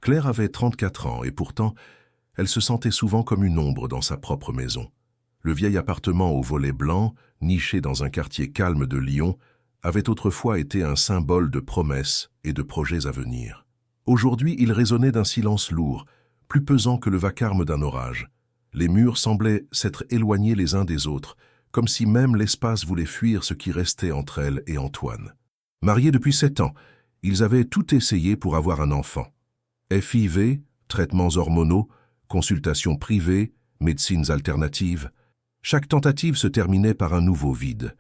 Claire avait 34 ans et pourtant, elle se sentait souvent comme une ombre dans sa propre maison. Le vieil appartement aux volets blancs, niché dans un quartier calme de Lyon, avait autrefois été un symbole de promesses et de projets à venir. Aujourd'hui, il résonnait d'un silence lourd, plus pesant que le vacarme d'un orage. Les murs semblaient s'être éloignés les uns des autres, comme si même l'espace voulait fuir ce qui restait entre elle et Antoine. Mariés depuis 7 ans, ils avaient tout essayé pour avoir un enfant. FIV, traitements hormonaux, consultations privées, médecines alternatives. Chaque tentative se terminait par un nouveau vide.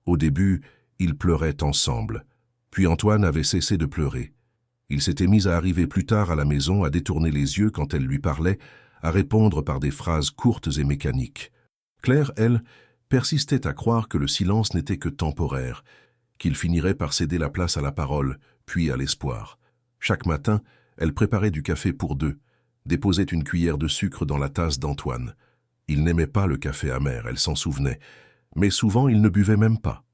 Au début, ils pleuraient ensemble. Puis Antoine avait cessé de pleurer. Il s'était mis à arriver plus tard à la maison, à détourner les yeux quand elle lui parlait, à répondre par des phrases courtes et mécaniques. Claire, elle, persistait à croire que le silence n'était que temporaire, qu'il finirait par céder la place à la parole, puis à l'espoir. Chaque matin, elle préparait du café pour deux, déposait une cuillère de sucre dans la tasse d'Antoine. Il n'aimait pas le café amer, elle s'en souvenait, mais souvent il ne buvait même pas.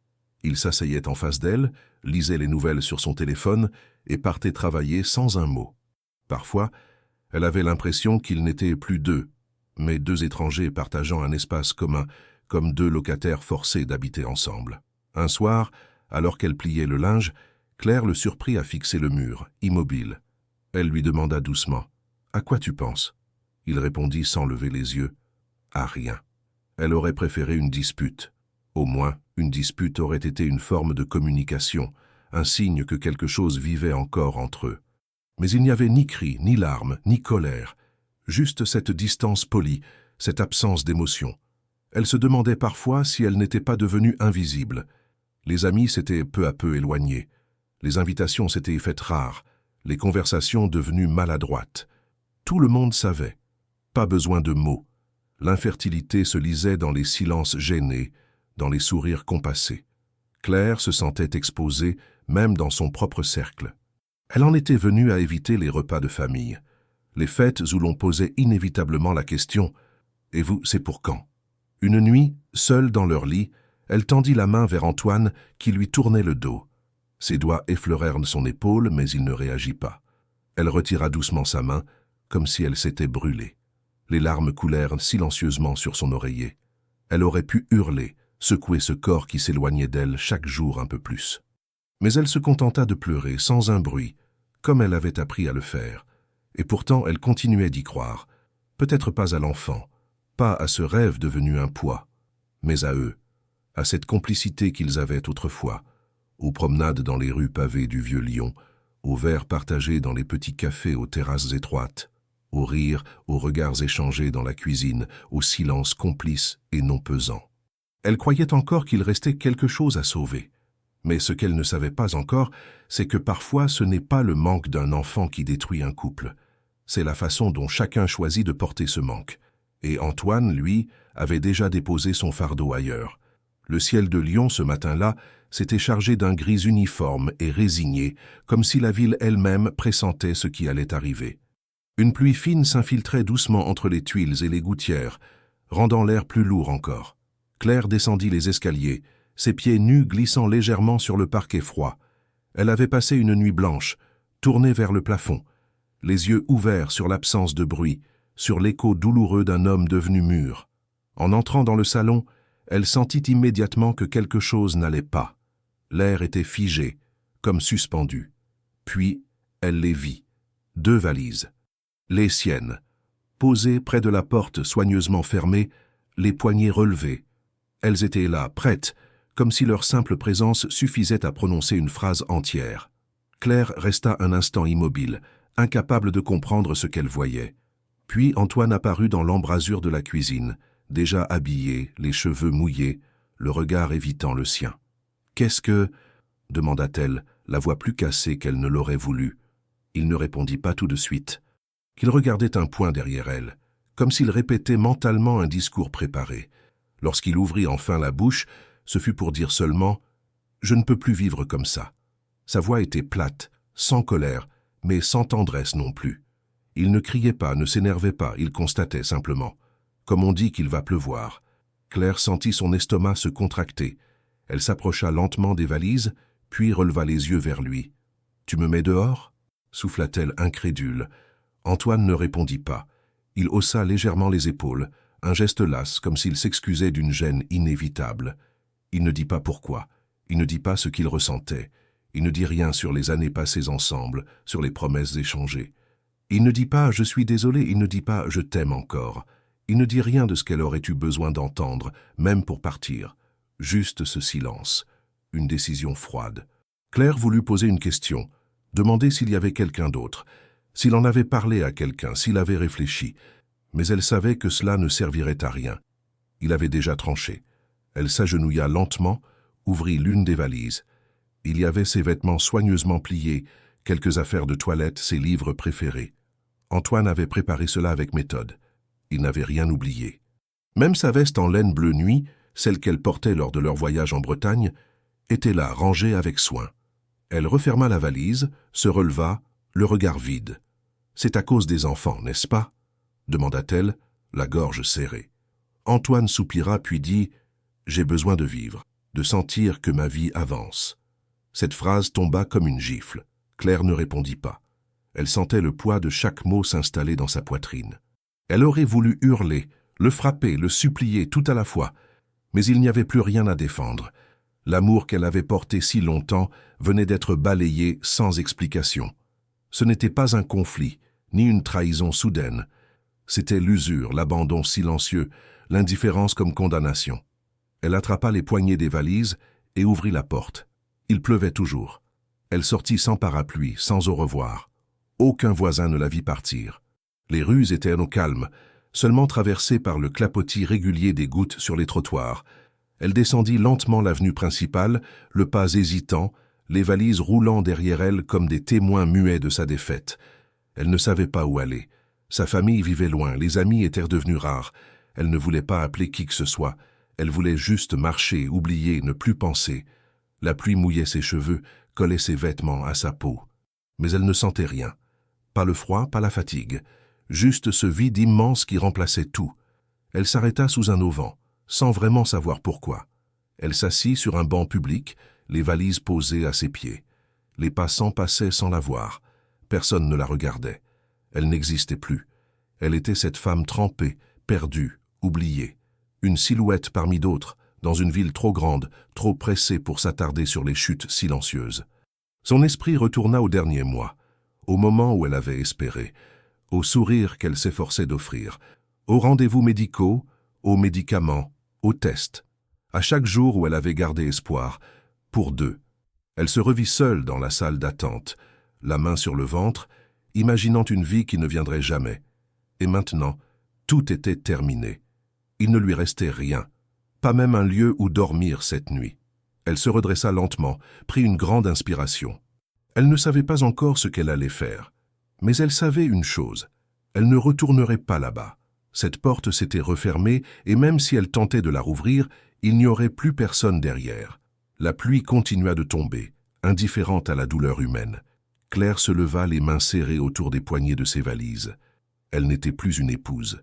Il s'asseyait en face d'elle, lisait les nouvelles sur son téléphone et partait travailler sans un mot. Parfois, elle avait l'impression qu'ils n'étaient plus deux, mais deux étrangers partageant un espace commun, comme deux locataires forcés d'habiter ensemble. Un soir, alors qu'elle pliait le linge, Claire le surprit à fixer le mur, immobile. Elle lui demanda doucement « À quoi tu penses ?» Il répondit sans lever les yeux « À rien ». Elle aurait préféré une dispute. Au moins, une dispute aurait été une forme de communication, un signe que quelque chose vivait encore entre eux. Mais il n'y avait ni cris, ni larmes, ni colère, juste cette distance polie, cette absence d'émotion. Elle se demandait parfois si elle n'était pas devenue invisible. Les amis s'étaient peu à peu éloignés. Les invitations s'étaient faites rares, les conversations devenues maladroites. Tout le monde savait. Pas besoin de mots. L'infertilité se lisait dans les silences gênés, dans les sourires compassés. Claire se sentait exposée, même dans son propre cercle. Elle en était venue à éviter les repas de famille, les fêtes où l'on posait inévitablement la question « Et vous, c'est pour quand ?» Une nuit, seule dans leur lit, elle tendit la main vers Antoine qui lui tournait le dos. Ses doigts effleurèrent son épaule, mais il ne réagit pas. Elle retira doucement sa main, comme si elle s'était brûlée. Les larmes coulèrent silencieusement sur son oreiller. Elle aurait pu hurler, secouer ce corps qui s'éloignait d'elle chaque jour un peu plus. Mais elle se contenta de pleurer sans un bruit, comme elle avait appris à le faire. Et pourtant, elle continuait d'y croire. Peut-être pas à l'enfant, pas à ce rêve devenu un poids, mais à eux, à cette complicité qu'ils avaient autrefois, aux promenades dans les rues pavées du vieux Lyon, aux verres partagés dans les petits cafés aux terrasses étroites, aux rires, aux regards échangés dans la cuisine, au silence complice et non pesant. Elle croyait encore qu'il restait quelque chose à sauver. Mais ce qu'elle ne savait pas encore, c'est que parfois ce n'est pas le manque d'un enfant qui détruit un couple. C'est la façon dont chacun choisit de porter ce manque. Et Antoine, lui, avait déjà déposé son fardeau ailleurs. Le ciel de Lyon, ce matin-là, s'était chargé d'un gris uniforme et résigné, comme si la ville elle-même pressentait ce qui allait arriver. Une pluie fine s'infiltrait doucement entre les tuiles et les gouttières, rendant l'air plus lourd encore. Claire descendit les escaliers, ses pieds nus glissant légèrement sur le parquet froid. Elle avait passé une nuit blanche, tournée vers le plafond, les yeux ouverts sur l'absence de bruit, sur l'écho douloureux d'un homme devenu mûr. En entrant dans le salon, elle sentit immédiatement que quelque chose n'allait pas. L'air était figé, comme suspendu. Puis, elle les vit. 2 valises. Les siennes, posées près de la porte soigneusement fermée, les poignets relevés. Elles étaient là, prêtes, comme si leur simple présence suffisait à prononcer une phrase entière. Claire resta un instant immobile, incapable de comprendre ce qu'elle voyait. Puis Antoine apparut dans l'embrasure de la cuisine, déjà habillé, les cheveux mouillés, le regard évitant le sien. « Qu'est-ce que... » demanda-t-elle, la voix plus cassée qu'elle ne l'aurait voulu. Il ne répondit pas tout de suite. Qu'il regardait un point derrière elle, comme s'il répétait mentalement un discours préparé. Lorsqu'il ouvrit enfin la bouche, ce fut pour dire seulement « Je ne peux plus vivre comme ça ». Sa voix était plate, sans colère, mais sans tendresse non plus. Il ne criait pas, ne s'énervait pas, il constatait simplement. Comme on dit qu'il va pleuvoir. Claire sentit son estomac se contracter. Elle s'approcha lentement des valises, puis releva les yeux vers lui. « Tu me mets dehors » souffla-t-elle incrédule, Antoine ne répondit pas. Il haussa légèrement les épaules, un geste las, comme s'il s'excusait d'une gêne inévitable. Il ne dit pas pourquoi, il ne dit pas ce qu'il ressentait, il ne dit rien sur les années passées ensemble, sur les promesses échangées. Il ne dit pas « je suis désolé », il ne dit pas « je t'aime encore ». Il ne dit rien de ce qu'elle aurait eu besoin d'entendre, même pour partir. Juste ce silence, une décision froide. Claire voulut poser une question, demander s'il y avait quelqu'un d'autre, s'il en avait parlé à quelqu'un, s'il avait réfléchi. Mais elle savait que cela ne servirait à rien. Il avait déjà tranché. Elle s'agenouilla lentement, ouvrit l'une des valises. Il y avait ses vêtements soigneusement pliés, quelques affaires de toilette, ses livres préférés. Antoine avait préparé cela avec méthode. Il n'avait rien oublié. Même sa veste en laine bleu nuit, celle qu'elle portait lors de leur voyage en Bretagne, était là, rangée avec soin. Elle referma la valise, se releva, le regard vide. « C'est à cause des enfants, n'est-ce pas ?» demanda-t-elle, la gorge serrée. Antoine soupira puis dit « J'ai besoin de vivre, de sentir que ma vie avance. » Cette phrase tomba comme une gifle. Claire ne répondit pas. Elle sentait le poids de chaque mot s'installer dans sa poitrine. Elle aurait voulu hurler, le frapper, le supplier tout à la fois, mais il n'y avait plus rien à défendre. L'amour qu'elle avait porté si longtemps venait d'être balayé sans explication. Ce n'était pas un conflit, ni une trahison soudaine. C'était l'usure, l'abandon silencieux, l'indifférence comme condamnation. Elle attrapa les poignées des valises et ouvrit la porte. Il pleuvait toujours. Elle sortit sans parapluie, sans au revoir. Aucun voisin ne la vit partir. Les rues étaient au calme, seulement traversées par le clapotis régulier des gouttes sur les trottoirs. Elle descendit lentement l'avenue principale, le pas hésitant, les valises roulant derrière elle comme des témoins muets de sa défaite. Elle ne savait pas où aller. Sa famille vivait loin, les amis étaient devenus rares. Elle ne voulait pas appeler qui que ce soit. Elle voulait juste marcher, oublier, ne plus penser. La pluie mouillait ses cheveux, collait ses vêtements à sa peau. Mais elle ne sentait rien. Pas le froid, pas la fatigue. Juste ce vide immense qui remplaçait tout. Elle s'arrêta sous un auvent, sans vraiment savoir pourquoi. Elle s'assit sur un banc public, les valises posées à ses pieds. Les passants passaient sans la voir. Personne ne la regardait. Elle n'existait plus. Elle était cette femme trempée, perdue, oubliée. Une silhouette parmi d'autres, dans une ville trop grande, trop pressée pour s'attarder sur les chutes silencieuses. Son esprit retourna au dernier mois, au moment où elle avait espéré, au sourire qu'elle s'efforçait d'offrir, aux rendez-vous médicaux, aux médicaments, aux tests, à chaque jour où elle avait gardé espoir, pour deux. Elle se revit seule dans la salle d'attente, la main sur le ventre, imaginant une vie qui ne viendrait jamais. Et maintenant, tout était terminé. Il ne lui restait rien, pas même un lieu où dormir cette nuit. Elle se redressa lentement, prit une grande inspiration. Elle ne savait pas encore ce qu'elle allait faire. Mais elle savait une chose, elle ne retournerait pas là-bas. Cette porte s'était refermée et même si elle tentait de la rouvrir, il n'y aurait plus personne derrière. La pluie continua de tomber, indifférente à la douleur humaine. Claire se leva les mains serrées autour des poignets de ses valises. Elle n'était plus une épouse.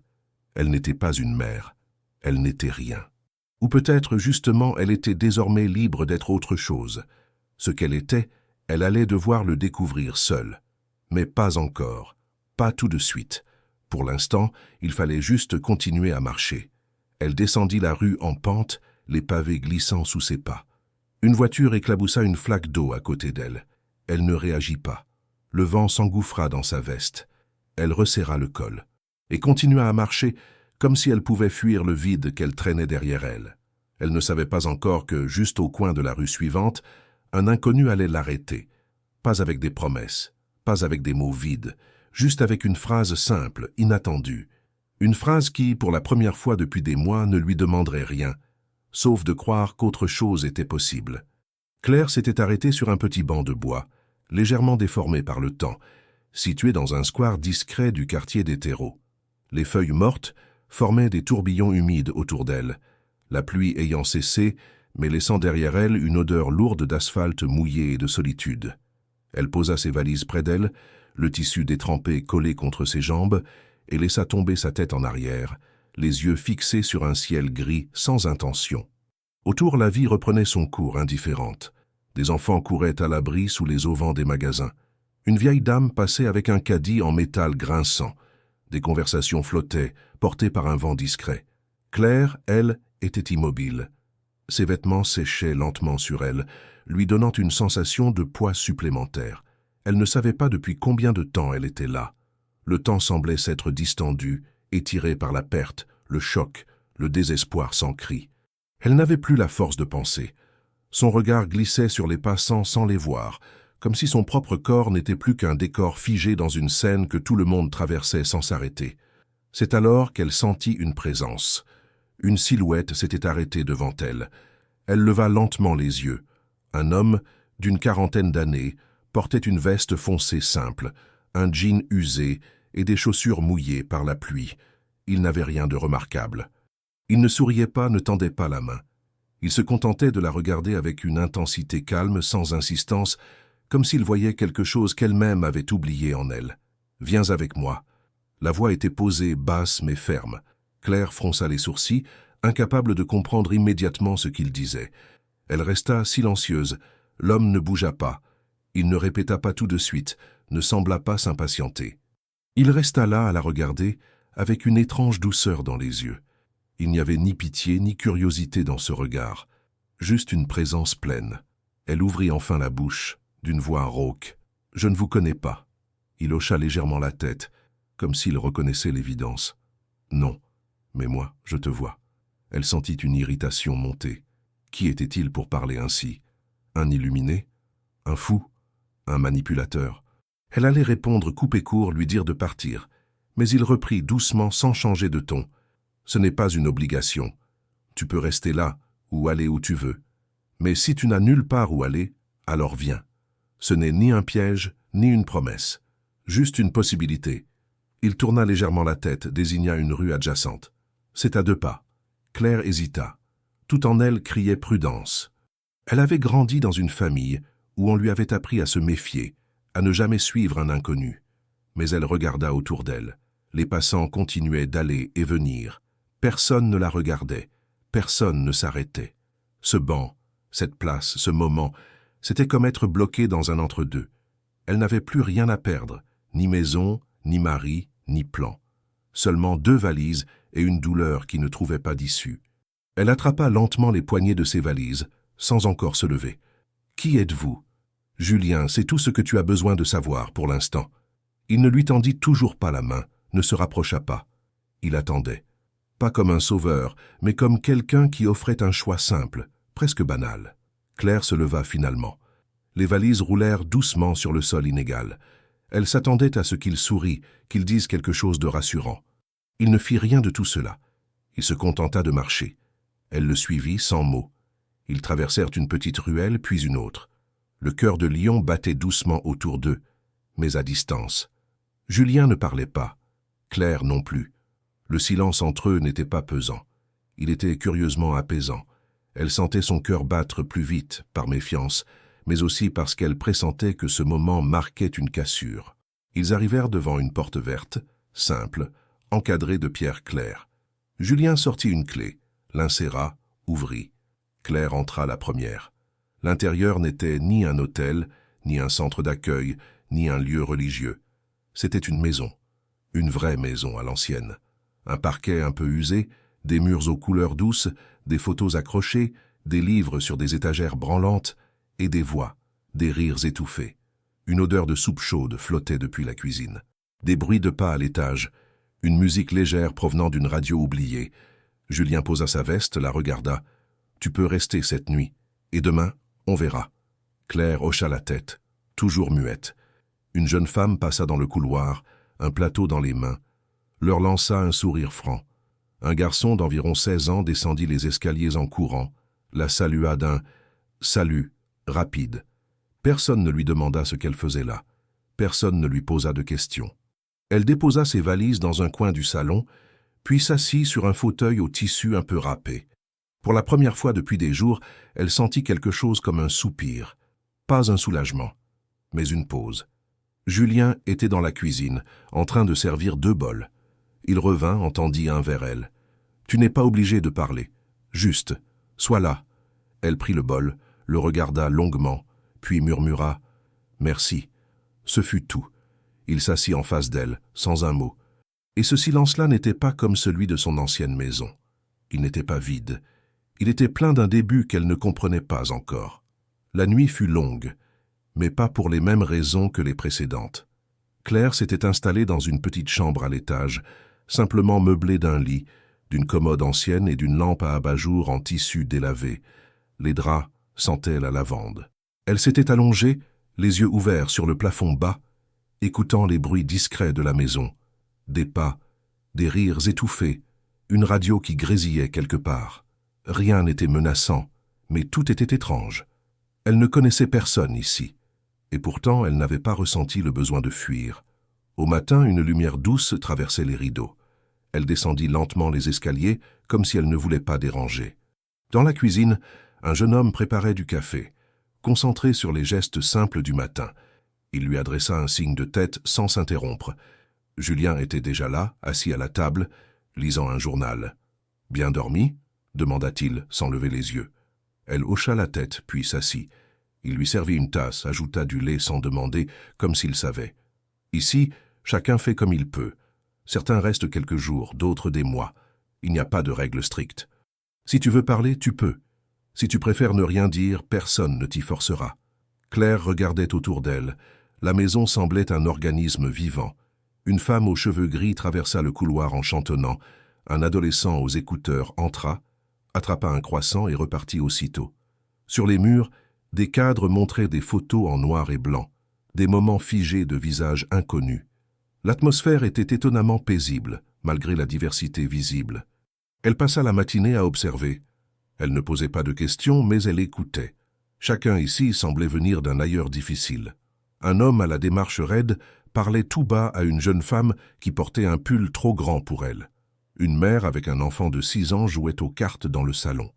Elle n'était pas une mère. Elle n'était rien. Ou peut-être justement elle était désormais libre d'être autre chose. Ce qu'elle était, elle allait devoir le découvrir seule. Mais pas encore, pas tout de suite. Pour l'instant, il fallait juste continuer à marcher. Elle descendit la rue en pente, les pavés glissant sous ses pas. Une voiture éclaboussa une flaque d'eau à côté d'elle. Elle ne réagit pas. Le vent s'engouffra dans sa veste. Elle resserra le col et continua à marcher comme si elle pouvait fuir le vide qu'elle traînait derrière elle. Elle ne savait pas encore que, juste au coin de la rue suivante, un inconnu allait l'arrêter. Pas avec des promesses. Pas avec des mots vides, juste avec une phrase simple, inattendue. Une phrase qui, pour la première fois depuis des mois, ne lui demanderait rien, sauf de croire qu'autre chose était possible. Claire s'était arrêtée sur un petit banc de bois, légèrement déformé par le temps, situé dans un square discret du quartier des terreaux. Les feuilles mortes formaient des tourbillons humides autour d'elle, la pluie ayant cessé, mais laissant derrière elle une odeur lourde d'asphalte mouillé et de solitude. Elle posa ses valises près d'elle, le tissu détrempé collé contre ses jambes, et laissa tomber sa tête en arrière, les yeux fixés sur un ciel gris sans intention. Autour, la vie reprenait son cours indifférente. Des enfants couraient à l'abri sous les auvents des magasins. Une vieille dame passait avec un caddie en métal grinçant. Des conversations flottaient, portées par un vent discret. Claire, elle, était immobile. Ses vêtements séchaient lentement sur elle, lui donnant une sensation de poids supplémentaire. Elle ne savait pas depuis combien de temps elle était là. Le temps semblait s'être distendu, étiré par la perte, le choc, le désespoir sans cri. Elle n'avait plus la force de penser. Son regard glissait sur les passants sans les voir, comme si son propre corps n'était plus qu'un décor figé dans une scène que tout le monde traversait sans s'arrêter. C'est alors qu'elle sentit une présence. Une silhouette s'était arrêtée devant elle. Elle leva lentement les yeux. Un homme, d'une quarantaine d'années, portait une veste foncée simple, un jean usé et des chaussures mouillées par la pluie. Il n'avait rien de remarquable. Il ne souriait pas, ne tendait pas la main. Il se contentait de la regarder avec une intensité calme, sans insistance, comme s'il voyait quelque chose qu'elle-même avait oublié en elle. « Viens avec moi ». La voix était posée, basse mais ferme. Claire fronça les sourcils, incapable de comprendre immédiatement ce qu'il disait. Elle resta silencieuse. L'homme ne bougea pas. Il ne répéta pas tout de suite, ne sembla pas s'impatienter. Il resta là à la regarder, avec une étrange douceur dans les yeux. Il n'y avait ni pitié ni curiosité dans ce regard, juste une présence pleine. Elle ouvrit enfin la bouche, d'une voix rauque. « Je ne vous connais pas. » Il hocha légèrement la tête, comme s'il reconnaissait l'évidence. « Non, mais moi, je te vois. » Elle sentit une irritation monter. Qui était-il pour parler ainsi? Un illuminé? Un fou? Un manipulateur? Elle allait répondre coupé court, lui dire de partir. Mais il reprit doucement, sans changer de ton. « Ce n'est pas une obligation. Tu peux rester là, ou aller où tu veux. Mais si tu n'as nulle part où aller, alors viens. Ce n'est ni un piège, ni une promesse. Juste une possibilité. » Il tourna légèrement la tête, désigna une rue adjacente. « C'est à 2 pas. » Claire hésita. Tout en elle criait prudence. Elle avait grandi dans une famille où on lui avait appris à se méfier, à ne jamais suivre un inconnu. Mais elle regarda autour d'elle. Les passants continuaient d'aller et venir. Personne ne la regardait. Personne ne s'arrêtait. Ce banc, cette place, ce moment, c'était comme être bloqué dans un entre-deux. Elle n'avait plus rien à perdre, ni maison, ni mari, ni plan. Seulement 2 valises et une douleur qui ne trouvait pas d'issue. Elle attrapa lentement les poignées de ses valises, sans encore se lever. « Qui êtes-vous »« Julien, c'est tout ce que tu as besoin de savoir pour l'instant. » Il ne lui tendit toujours pas la main, ne se rapprocha pas. Il attendait. Pas comme un sauveur, mais comme quelqu'un qui offrait un choix simple, presque banal. Claire se leva finalement. Les valises roulèrent doucement sur le sol inégal. Elle s'attendait à ce qu'il sourit, qu'il dise quelque chose de rassurant. Il ne fit rien de tout cela. Il se contenta de marcher. Elle le suivit sans mots. Ils traversèrent une petite ruelle, puis une autre. Le cœur de lion battait doucement autour d'eux, mais à distance. Julien ne parlait pas. Claire non plus. Le silence entre eux n'était pas pesant. Il était curieusement apaisant. Elle sentait son cœur battre plus vite, par méfiance, mais aussi parce qu'elle pressentait que ce moment marquait une cassure. Ils arrivèrent devant une porte verte, simple, encadrée de pierres claires. Julien sortit une clé, l'inséra, ouvrit. Claire entra la première. L'intérieur n'était ni un hôtel, ni un centre d'accueil, ni un lieu religieux. C'était une maison, une vraie maison à l'ancienne. Un parquet un peu usé, des murs aux couleurs douces, des photos accrochées, des livres sur des étagères branlantes, et des voix, des rires étouffés. Une odeur de soupe chaude flottait depuis la cuisine. Des bruits de pas à l'étage, une musique légère provenant d'une radio oubliée. Julien posa sa veste, la regarda. « Tu peux rester cette nuit, et demain, on verra. » Claire hocha la tête, toujours muette. Une jeune femme passa dans le couloir, un plateau dans les mains, leur lança un sourire franc. Un garçon d'environ 16 ans descendit les escaliers en courant, la salua d'un « salut » rapide. Personne ne lui demanda ce qu'elle faisait là. Personne ne lui posa de questions. Elle déposa ses valises dans un coin du salon, puis s'assit sur un fauteuil au tissu un peu râpé. Pour la première fois depuis des jours, elle sentit quelque chose comme un soupir. Pas un soulagement, mais une pause. Julien était dans la cuisine, en train de servir 2 bols. Il revint, entendit un vers elle. « Tu n'es pas obligé de parler. Juste, sois là. » Elle prit le bol, le regarda longuement, puis murmura « Merci ». Ce fut tout. Il s'assit en face d'elle, sans un mot. Et ce silence-là n'était pas comme celui de son ancienne maison. Il n'était pas vide. Il était plein d'un début qu'elle ne comprenait pas encore. La nuit fut longue, mais pas pour les mêmes raisons que les précédentes. Claire s'était installée dans une petite chambre à l'étage, simplement meublée d'un lit, d'une commode ancienne et d'une lampe à abat-jour en tissu délavé. Les draps sentaient la lavande. Elle s'était allongée, les yeux ouverts sur le plafond bas, écoutant les bruits discrets de la maison. Des pas, des rires étouffés, une radio qui grésillait quelque part. Rien n'était menaçant, mais tout était étrange. Elle ne connaissait personne ici, et pourtant elle n'avait pas ressenti le besoin de fuir. Au matin, une lumière douce traversait les rideaux. Elle descendit lentement les escaliers, comme si elle ne voulait pas déranger. Dans la cuisine, un jeune homme préparait du café, concentré sur les gestes simples du matin. Il lui adressa un signe de tête sans s'interrompre. Julien était déjà là, assis à la table, lisant un journal. « Bien dormi ?» demanda-t-il, sans lever les yeux. Elle hocha la tête, puis s'assit. Il lui servit une tasse, ajouta du lait sans demander, comme s'il savait. Ici, chacun fait comme il peut. Certains restent quelques jours, d'autres des mois. Il n'y a pas de règle stricte. Si tu veux parler, tu peux. Si tu préfères ne rien dire, personne ne t'y forcera. Claire regardait autour d'elle. La maison semblait un organisme vivant. Une femme aux cheveux gris traversa le couloir en chantonnant. Un adolescent aux écouteurs entra, attrapa un croissant et repartit aussitôt. Sur les murs, des cadres montraient des photos en noir et blanc, des moments figés de visages inconnus. L'atmosphère était étonnamment paisible, malgré la diversité visible. Elle passa la matinée à observer. Elle ne posait pas de questions, mais elle écoutait. Chacun ici semblait venir d'un ailleurs difficile. Un homme à la démarche raide parlait tout bas à une jeune femme qui portait un pull trop grand pour elle. Une mère avec un enfant de 6 ans jouait aux cartes dans le salon.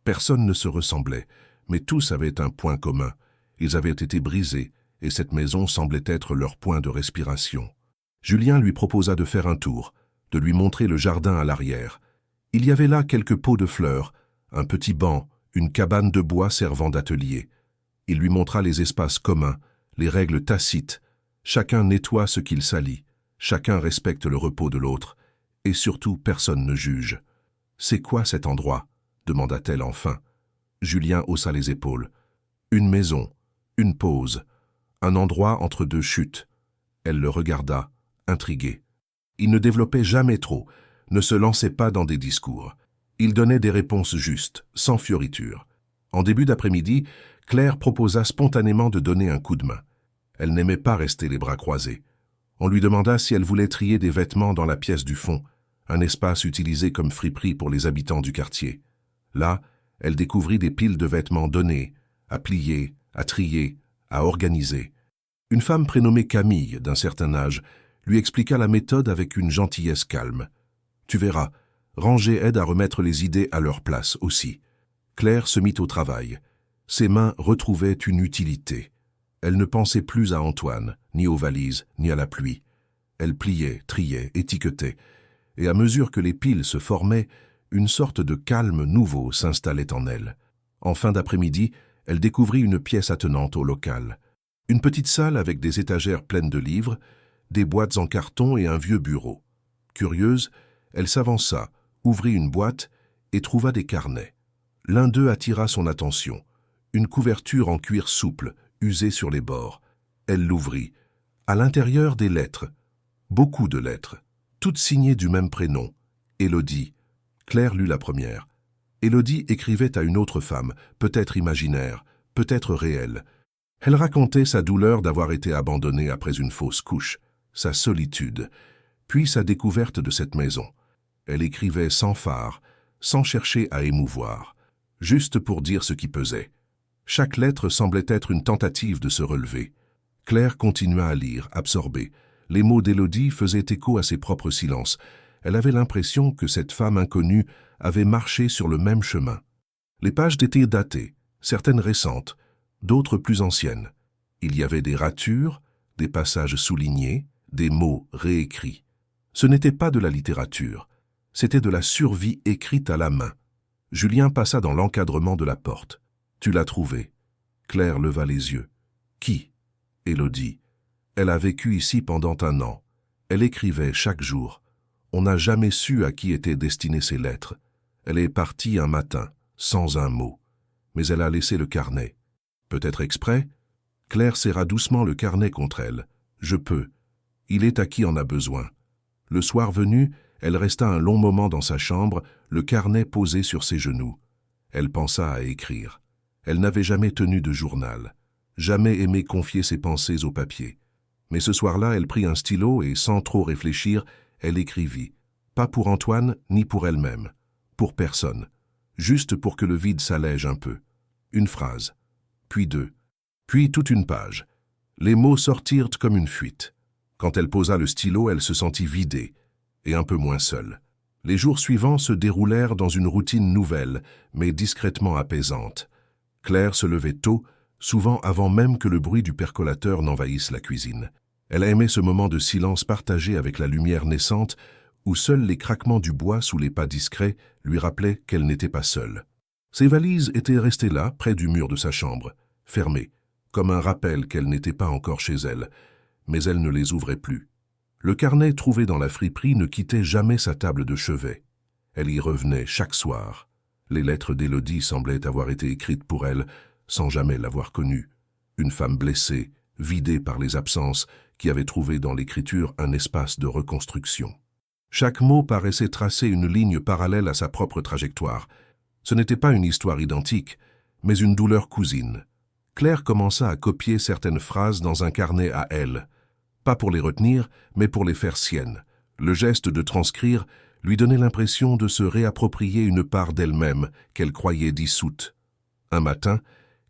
Personne ne se ressemblait, mais tous avaient un point commun. Ils avaient été brisés, et cette maison semblait être leur point de respiration. Julien lui proposa de faire un tour, de lui montrer le jardin à l'arrière. Il y avait là quelques pots de fleurs, un petit banc, une cabane de bois servant d'atelier. Il lui montra les espaces communs, les règles tacites. Chacun nettoie ce qu'il salit, chacun respecte le repos de l'autre, et surtout personne ne juge. « C'est quoi cet endroit ?» demanda-t-elle enfin. Julien haussa les épaules. Une maison, une pause, un endroit entre deux chutes. Elle le regarda, intriguée. Il ne développait jamais trop, ne se lançait pas dans des discours. Il donnait des réponses justes, sans fioriture. En début d'après-midi, Claire proposa spontanément de donner un coup de main. Elle n'aimait pas rester les bras croisés. On lui demanda si elle voulait trier des vêtements dans la pièce du fond, un espace utilisé comme friperie pour les habitants du quartier. Là, elle découvrit des piles de vêtements donnés, à plier, à trier, à organiser. Une femme prénommée Camille, d'un certain âge, lui expliqua la méthode avec une gentillesse calme. « Tu verras, ranger aide à remettre les idées à leur place aussi. » Claire se mit au travail. Ses mains retrouvaient une utilité. Elle ne pensait plus à Antoine, ni aux valises, ni à la pluie. Elle pliait, triait, étiquetait. Et à mesure que les piles se formaient, une sorte de calme nouveau s'installait en elle. En fin d'après-midi, elle découvrit une pièce attenante au local. Une petite salle avec des étagères pleines de livres, des boîtes en carton et un vieux bureau. Curieuse, elle s'avança, ouvrit une boîte et trouva des carnets. L'un d'eux attira son attention. Une couverture en cuir souple, usée sur les bords. Elle l'ouvrit. À l'intérieur, des lettres. Beaucoup de lettres. Toutes signées du même prénom. Élodie. Claire lut la première. Élodie écrivait à une autre femme, peut-être imaginaire, peut-être réelle. Elle racontait sa douleur d'avoir été abandonnée après une fausse couche, sa solitude, puis sa découverte de cette maison. Elle écrivait sans phare, sans chercher à émouvoir, juste pour dire ce qui pesait. Chaque lettre semblait être une tentative de se relever. Claire continua à lire, absorbée. Les mots d'Élodie faisaient écho à ses propres silences. Elle avait l'impression que cette femme inconnue avait marché sur le même chemin. Les pages étaient datées, certaines récentes, d'autres plus anciennes. Il y avait des ratures, des passages soulignés, des mots réécrits. Ce n'était pas de la littérature, c'était de la survie écrite à la main. Julien passa dans l'encadrement de la porte. « Tu l'as trouvé ?» Claire leva les yeux. « Qui ?» Élodie. Elle a vécu ici pendant 1 an. Elle écrivait chaque jour. On n'a jamais su à qui étaient destinées ces lettres. Elle est partie un matin, sans un mot. Mais elle a laissé le carnet. Peut-être exprès? Claire serra doucement le carnet contre elle. Je peux. Il est à qui en a besoin. Le soir venu, elle resta un long moment dans sa chambre, le carnet posé sur ses genoux. Elle pensa à écrire. Elle n'avait jamais tenu de journal, jamais aimé confier ses pensées au papier. Mais ce soir-là, elle prit un stylo et, sans trop réfléchir, elle écrivit. Pas pour Antoine, ni pour elle-même. Pour personne. Juste pour que le vide s'allège un peu. Une phrase. Puis 2. Puis toute une page. Les mots sortirent comme une fuite. Quand elle posa le stylo, elle se sentit vidée, et un peu moins seule. Les jours suivants se déroulèrent dans une routine nouvelle, mais discrètement apaisante. Claire se levait tôt, souvent avant même que le bruit du percolateur n'envahisse la cuisine. Elle aimait ce moment de silence partagé avec la lumière naissante, où seuls les craquements du bois sous les pas discrets lui rappelaient qu'elle n'était pas seule. Ses valises étaient restées là, près du mur de sa chambre, fermées, comme un rappel qu'elle n'était pas encore chez elle, mais elle ne les ouvrait plus. Le carnet trouvé dans la friperie ne quittait jamais sa table de chevet. Elle y revenait chaque soir. Les lettres d'Élodie semblaient avoir été écrites pour elle, sans jamais l'avoir connue. Une femme blessée, vidée par les absences, qui avait trouvé dans l'écriture un espace de reconstruction. Chaque mot paraissait tracer une ligne parallèle à sa propre trajectoire. Ce n'était pas une histoire identique, mais une douleur cousine. Claire commença à copier certaines phrases dans un carnet à elle. Pas pour les retenir, mais pour les faire siennes. Le geste de transcrire lui donnait l'impression de se réapproprier une part d'elle-même qu'elle croyait dissoute. Un matin,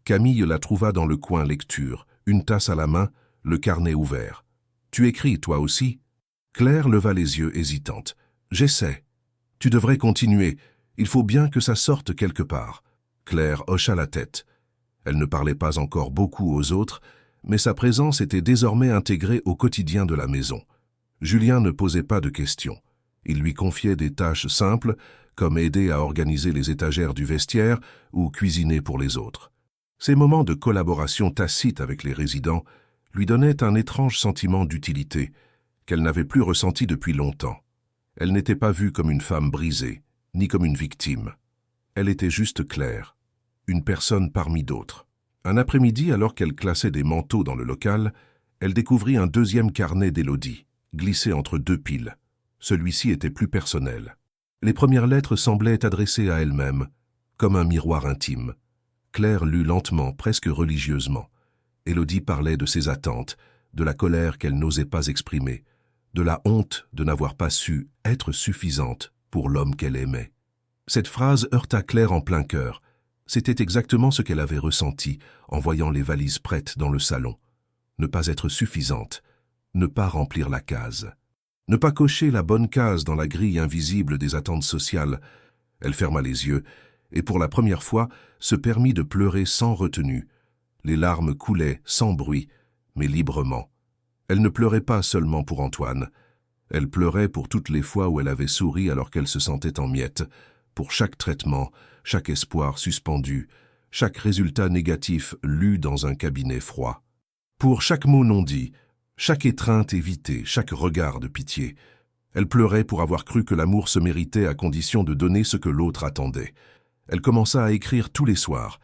Camille la trouva dans le coin lecture, une tasse à la main, le carnet ouvert. « Tu écris, toi aussi ?» Claire leva les yeux hésitante. « J'essaie. »« Tu devrais continuer. Il faut bien que ça sorte quelque part. » Claire hocha la tête. Elle ne parlait pas encore beaucoup aux autres, mais sa présence était désormais intégrée au quotidien de la maison. Julien ne posait pas de questions. Il lui confiait des tâches simples, comme aider à organiser les étagères du vestiaire ou cuisiner pour les autres. Ces moments de collaboration tacite avec les résidents lui donnaient un étrange sentiment d'utilité qu'elle n'avait plus ressenti depuis longtemps. Elle n'était pas vue comme une femme brisée, ni comme une victime. Elle était juste Claire, une personne parmi d'autres. Un après-midi, alors qu'elle classait des manteaux dans le local, elle découvrit un deuxième carnet d'Élodie, glissé entre 2 piles. Celui-ci était plus personnel. Les premières lettres semblaient adressées à elle-même, comme un miroir intime. Claire lut lentement, presque religieusement. Élodie parlait de ses attentes, de la colère qu'elle n'osait pas exprimer, de la honte de n'avoir pas su être suffisante pour l'homme qu'elle aimait. Cette phrase heurta Claire en plein cœur. C'était exactement ce qu'elle avait ressenti en voyant les valises prêtes dans le salon. Ne pas être suffisante, ne pas remplir la case. Ne pas cocher la bonne case dans la grille invisible des attentes sociales. Elle ferma les yeux et pour la première fois se permit de pleurer sans retenue. Les larmes coulaient sans bruit, mais librement. Elle ne pleurait pas seulement pour Antoine. Elle pleurait pour toutes les fois où elle avait souri alors qu'elle se sentait en miettes, pour chaque traitement, chaque espoir suspendu, chaque résultat négatif lu dans un cabinet froid. Pour chaque mot non dit, chaque étreinte évitée, chaque regard de pitié. Elle pleurait pour avoir cru que l'amour se méritait à condition de donner ce que l'autre attendait. Elle commença à écrire tous les soirs.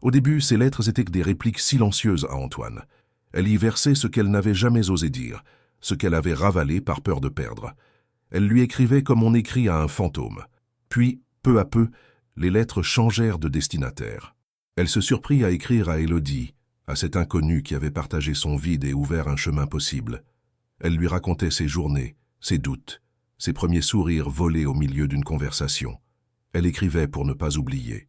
Au début, ses lettres étaient que des répliques silencieuses à Antoine. Elle y versait ce qu'elle n'avait jamais osé dire, ce qu'elle avait ravalé par peur de perdre. Elle lui écrivait comme on écrit à un fantôme. Puis, peu à peu, les lettres changèrent de destinataire. Elle se surprit à écrire à Élodie, à cet inconnu qui avait partagé son vide et ouvert un chemin possible. Elle lui racontait ses journées, ses doutes, ses premiers sourires volés au milieu d'une conversation. Elle écrivait pour ne pas oublier,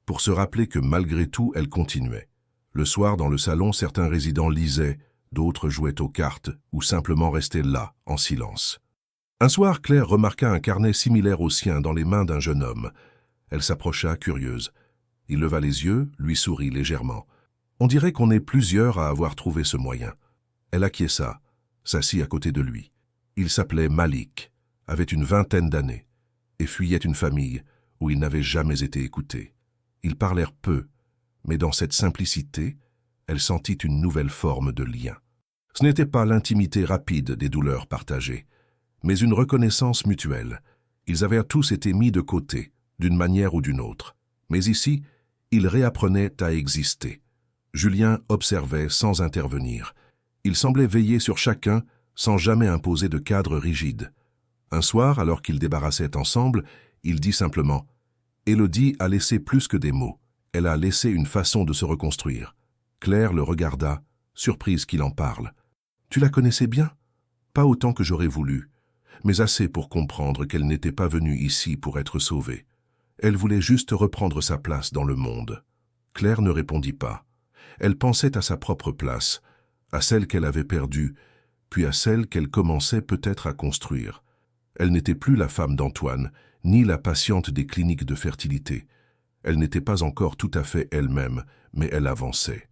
pour se rappeler que malgré tout, elle continuait. Le soir, dans le salon, certains résidents lisaient, d'autres jouaient aux cartes ou simplement restaient là, en silence. Un soir, Claire remarqua un carnet similaire au sien dans les mains d'un jeune homme. Elle s'approcha, curieuse. Il leva les yeux, lui sourit légèrement. On dirait qu'on est plusieurs à avoir trouvé ce moyen. Elle acquiesça, s'assit à côté de lui. Il s'appelait Malik, avait une 20aine d'années, et fuyait une famille où il n'avait jamais été écouté. Ils parlèrent peu, mais dans cette simplicité, elle sentit une nouvelle forme de lien. Ce n'était pas l'intimité rapide des douleurs partagées, mais une reconnaissance mutuelle. Ils avaient tous été mis de côté, d'une manière ou d'une autre. Mais ici, ils réapprenaient à exister. Julien observait sans intervenir. Il semblait veiller sur chacun sans jamais imposer de cadre rigide. Un soir, alors qu'ils débarrassaient ensemble, il dit simplement « Élodie a laissé plus que des mots. Elle a laissé une façon de se reconstruire. » Claire le regarda, surprise qu'il en parle. « Tu la connaissais bien ? Pas autant que j'aurais voulu, mais assez pour comprendre qu'elle n'était pas venue ici pour être sauvée. Elle voulait juste reprendre sa place dans le monde. » Claire ne répondit pas. Elle pensait à sa propre place, à celle qu'elle avait perdue, puis à celle qu'elle commençait peut-être à construire. Elle n'était plus la femme d'Antoine, ni la patiente des cliniques de fertilité. Elle n'était pas encore tout à fait elle-même, mais elle avançait.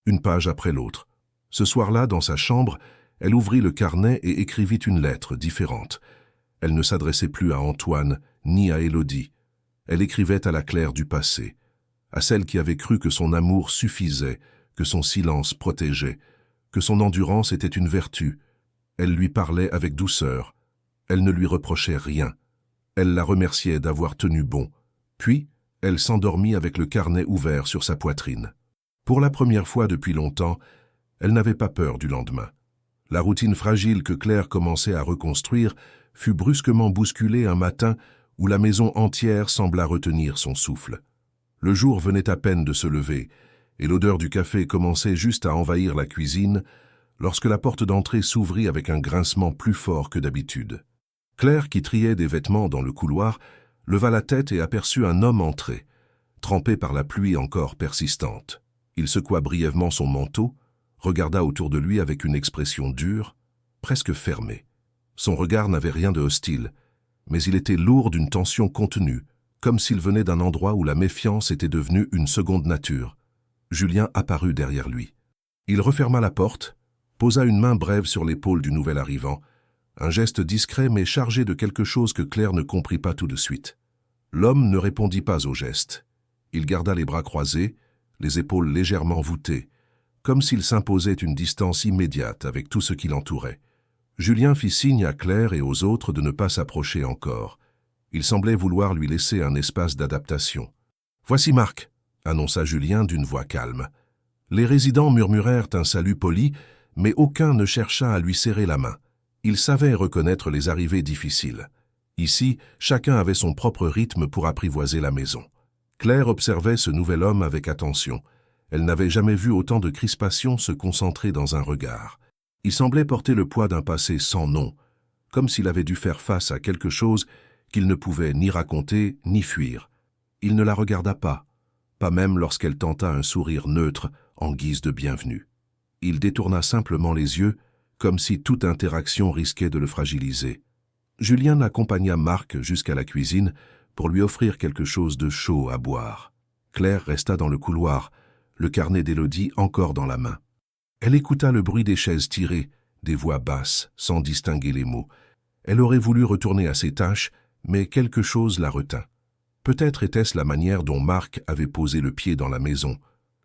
Une page après l'autre. Ce soir-là, dans sa chambre, elle ouvrit le carnet et écrivit une lettre différente. Elle ne s'adressait plus à Antoine, ni à Élodie. Elle écrivait à la Claire du passé, à celle qui avait cru que son amour suffisait, que son silence protégeait, que son endurance était une vertu. Elle lui parlait avec douceur. Elle ne lui reprochait rien. Elle la remerciait d'avoir tenu bon. Puis, elle s'endormit avec le carnet ouvert sur sa poitrine. Pour la première fois depuis longtemps, elle n'avait pas peur du lendemain. La routine fragile que Claire commençait à reconstruire fut brusquement bousculée un matin où la maison entière sembla retenir son souffle. Le jour venait à peine de se lever, et l'odeur du café commençait juste à envahir la cuisine, lorsque la porte d'entrée s'ouvrit avec un grincement plus fort que d'habitude. Claire, qui triait des vêtements dans le couloir, leva la tête et aperçut un homme entrer, trempé par la pluie encore persistante. Il secoua brièvement son manteau, regarda autour de lui avec une expression dure, presque fermée. Son regard n'avait rien de hostile, mais il était lourd d'une tension contenue, comme s'il venait d'un endroit où la méfiance était devenue une seconde nature. Julien apparut derrière lui. Il referma la porte, posa une main brève sur l'épaule du nouvel arrivant, un geste discret mais chargé de quelque chose que Claire ne comprit pas tout de suite. L'homme ne répondit pas au geste. Il garda les bras croisés, les épaules légèrement voûtées, comme s'il s'imposait une distance immédiate avec tout ce qui l'entourait. Julien fit signe à Claire et aux autres de ne pas s'approcher encore. Il semblait vouloir lui laisser un espace d'adaptation. « Voici Marc », annonça Julien d'une voix calme. Les résidents murmurèrent un salut poli, mais aucun ne chercha à lui serrer la main. Ils savaient reconnaître les arrivées difficiles. Ici, chacun avait son propre rythme pour apprivoiser la maison. Claire observait ce nouvel homme avec attention. Elle n'avait jamais vu autant de crispation se concentrer dans un regard. Il semblait porter le poids d'un passé sans nom, comme s'il avait dû faire face à quelque chose qu'il ne pouvait ni raconter ni fuir. Il ne la regarda pas même lorsqu'elle tenta un sourire neutre en guise de bienvenue. Il détourna simplement les yeux, comme si toute interaction risquait de le fragiliser. Julien accompagna Marc jusqu'à la cuisine pour lui offrir quelque chose de chaud à boire. Claire resta dans le couloir, le carnet d'Élodie encore dans la main. Elle écouta le bruit des chaises tirées, des voix basses, sans distinguer les mots. Elle aurait voulu retourner à ses tâches, mais quelque chose la retint. Peut-être était-ce la manière dont Marc avait posé le pied dans la maison,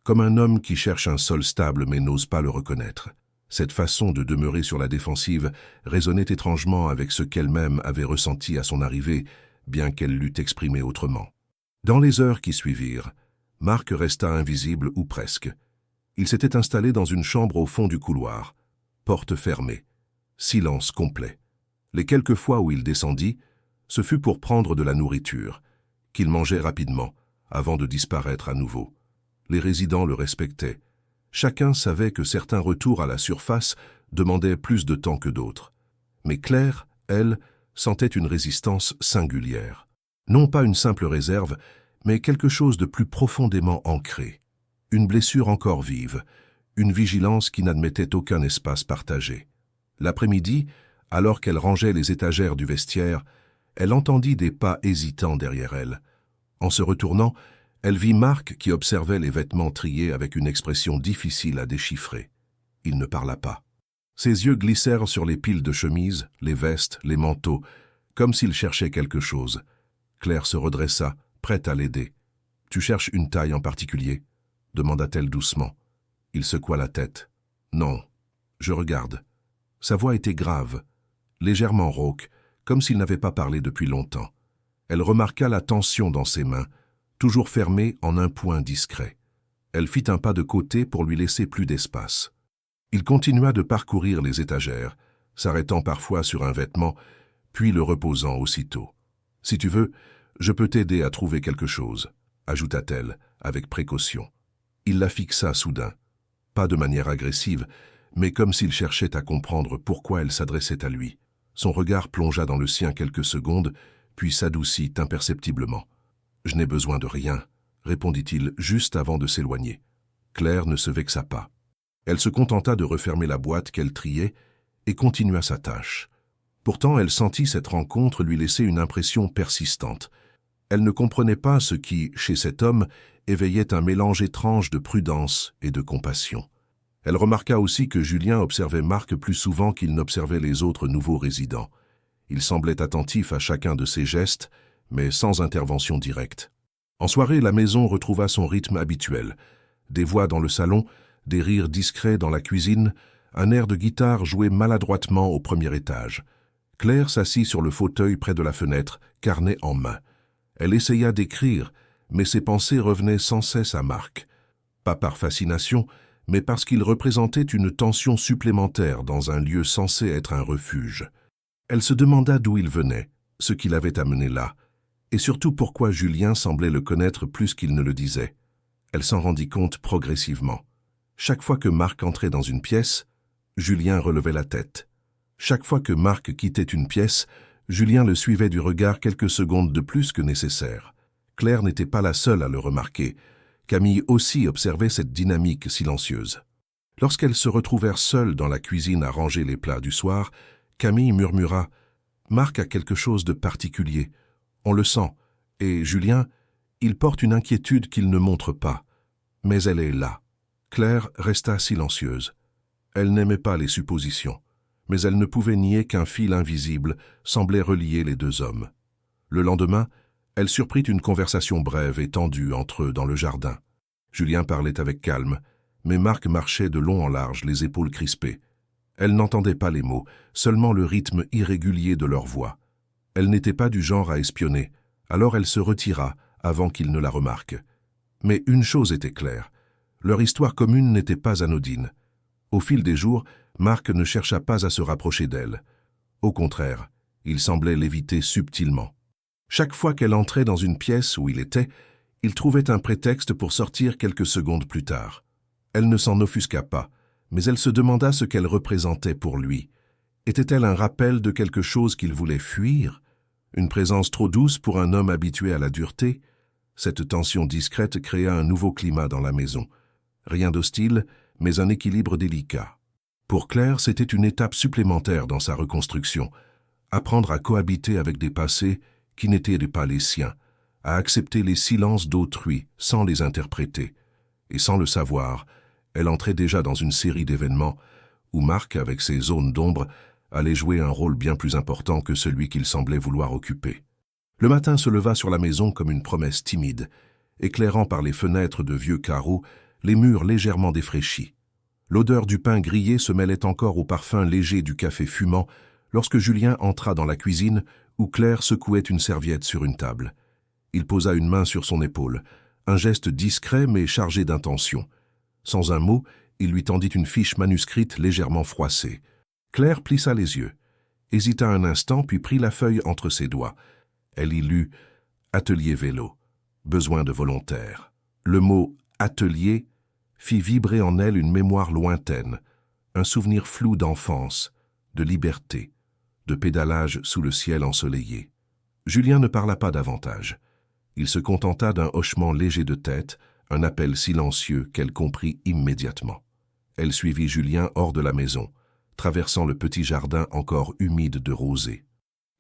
comme un homme qui cherche un sol stable mais n'ose pas le reconnaître. Cette façon de demeurer sur la défensive résonnait étrangement avec ce qu'elle-même avait ressenti à son arrivée, bien qu'elle l'eût exprimé autrement. Dans les heures qui suivirent, Marc resta invisible ou presque. Il s'était installé dans une chambre au fond du couloir, porte fermée, silence complet. Les quelques fois où il descendit, ce fut pour prendre de la nourriture, qu'il mangeait rapidement, avant de disparaître à nouveau. Les résidents le respectaient. Chacun savait que certains retours à la surface demandaient plus de temps que d'autres. Mais Claire, elle, sentait une résistance singulière. Non pas une simple réserve, mais quelque chose de plus profondément ancré. Une blessure encore vive, une vigilance qui n'admettait aucun espace partagé. L'après-midi, alors qu'elle rangeait les étagères du vestiaire, elle entendit des pas hésitants derrière elle. En se retournant, elle vit Marc qui observait les vêtements triés avec une expression difficile à déchiffrer. Il ne parla pas. Ses yeux glissèrent sur les piles de chemises, les vestes, les manteaux, comme s'il cherchait quelque chose. Claire se redressa, prête à l'aider. « Tu cherches une taille en particulier ?» demanda-t-elle doucement. Il secoua la tête. « Non, Je regarde. Sa voix était grave, légèrement rauque, comme s'il n'avait pas parlé depuis longtemps. Elle remarqua la tension dans ses mains, toujours fermées en un point discret. Elle fit un pas de côté pour lui laisser plus d'espace. Il continua de parcourir les étagères, s'arrêtant parfois sur un vêtement, puis le reposant aussitôt. « Si tu veux, je peux t'aider à trouver quelque chose », ajouta-t-elle, avec précaution. Il la fixa soudain, pas de manière agressive, mais comme s'il cherchait à comprendre pourquoi elle s'adressait à lui. Son regard plongea dans le sien quelques secondes, puis s'adoucit imperceptiblement. « Je n'ai besoin de rien », répondit-il juste avant de s'éloigner. Claire ne se vexa pas. Elle se contenta de refermer la boîte qu'elle triait et continua sa tâche. Pourtant, elle sentit cette rencontre lui laisser une impression persistante. Elle ne comprenait pas ce qui, chez cet homme, éveillait un mélange étrange de prudence et de compassion. Elle remarqua aussi que Julien observait Marc plus souvent qu'il n'observait les autres nouveaux résidents. Il semblait attentif à chacun de ses gestes, mais sans intervention directe. En soirée, la maison retrouva son rythme habituel. Des voix dans le salon, des rires discrets dans la cuisine, un air de guitare joué maladroitement au premier étage. Claire s'assit sur le fauteuil près de la fenêtre, carnet en main. Elle essaya d'écrire, mais ses pensées revenaient sans cesse à Marc. Pas par fascination, mais parce qu'il représentait une tension supplémentaire dans un lieu censé être un refuge. Elle se demanda d'où il venait, ce qui l'avait amené là, et surtout pourquoi Julien semblait le connaître plus qu'il ne le disait. Elle s'en rendit compte progressivement. Chaque fois que Marc entrait dans une pièce, Julien relevait la tête. Chaque fois que Marc quittait une pièce, Julien le suivait du regard quelques secondes de plus que nécessaire. Claire n'était pas la seule à le remarquer. Camille aussi observait cette dynamique silencieuse. Lorsqu'elles se retrouvèrent seules dans la cuisine à ranger les plats du soir, Camille murmura « Marc a quelque chose de particulier. On le sent. Et Julien, il porte une inquiétude qu'il ne montre pas. Mais elle est là. » Claire resta silencieuse. Elle n'aimait pas les suppositions, mais elle ne pouvait nier qu'un fil invisible semblait relier les deux hommes. Le lendemain, elle surprit une conversation brève et tendue entre eux dans le jardin. Julien parlait avec calme, mais Marc marchait de long en large, les épaules crispées. Elle n'entendait pas les mots, seulement le rythme irrégulier de leur voix. Elle n'était pas du genre à espionner, alors elle se retira avant qu'il ne la remarque. Mais une chose était claire, leur histoire commune n'était pas anodine. Au fil des jours, Marc ne chercha pas à se rapprocher d'elle. Au contraire, il semblait l'éviter subtilement. Chaque fois qu'elle entrait dans une pièce où il était, il trouvait un prétexte pour sortir quelques secondes plus tard. Elle ne s'en offusqua pas, mais elle se demanda ce qu'elle représentait pour lui. Était-elle un rappel de quelque chose qu'il voulait fuir? Une présence trop douce pour un homme habitué à la dureté? Cette tension discrète créa un nouveau climat dans la maison. Rien d'hostile, mais un équilibre délicat. Pour Claire, c'était une étape supplémentaire dans sa reconstruction. Apprendre à cohabiter avec des passés qui n'étaient pas les siens, à accepter les silences d'autrui sans les interpréter. Et sans le savoir, elle entrait déjà dans une série d'événements où Marc, avec ses zones d'ombre, allait jouer un rôle bien plus important que celui qu'il semblait vouloir occuper. Le matin se leva sur la maison comme une promesse timide, éclairant par les fenêtres de vieux carreaux les murs légèrement défraîchis. L'odeur du pain grillé se mêlait encore au parfum léger du café fumant lorsque Julien entra dans la cuisine où Claire secouait une serviette sur une table. Il posa une main sur son épaule, un geste discret mais chargé d'intention. Sans un mot, il lui tendit une fiche manuscrite légèrement froissée. Claire plissa les yeux, hésita un instant puis prit la feuille entre ses doigts. Elle y lut « Atelier vélo, besoin de volontaires ». Le mot « atelier » fit vibrer en elle une mémoire lointaine, un souvenir flou d'enfance, de liberté, de pédalage sous le ciel ensoleillé. Julien ne parla pas davantage. Il se contenta d'un hochement léger de tête, un appel silencieux qu'elle comprit immédiatement. Elle suivit Julien hors de la maison, traversant le petit jardin encore humide de rosée.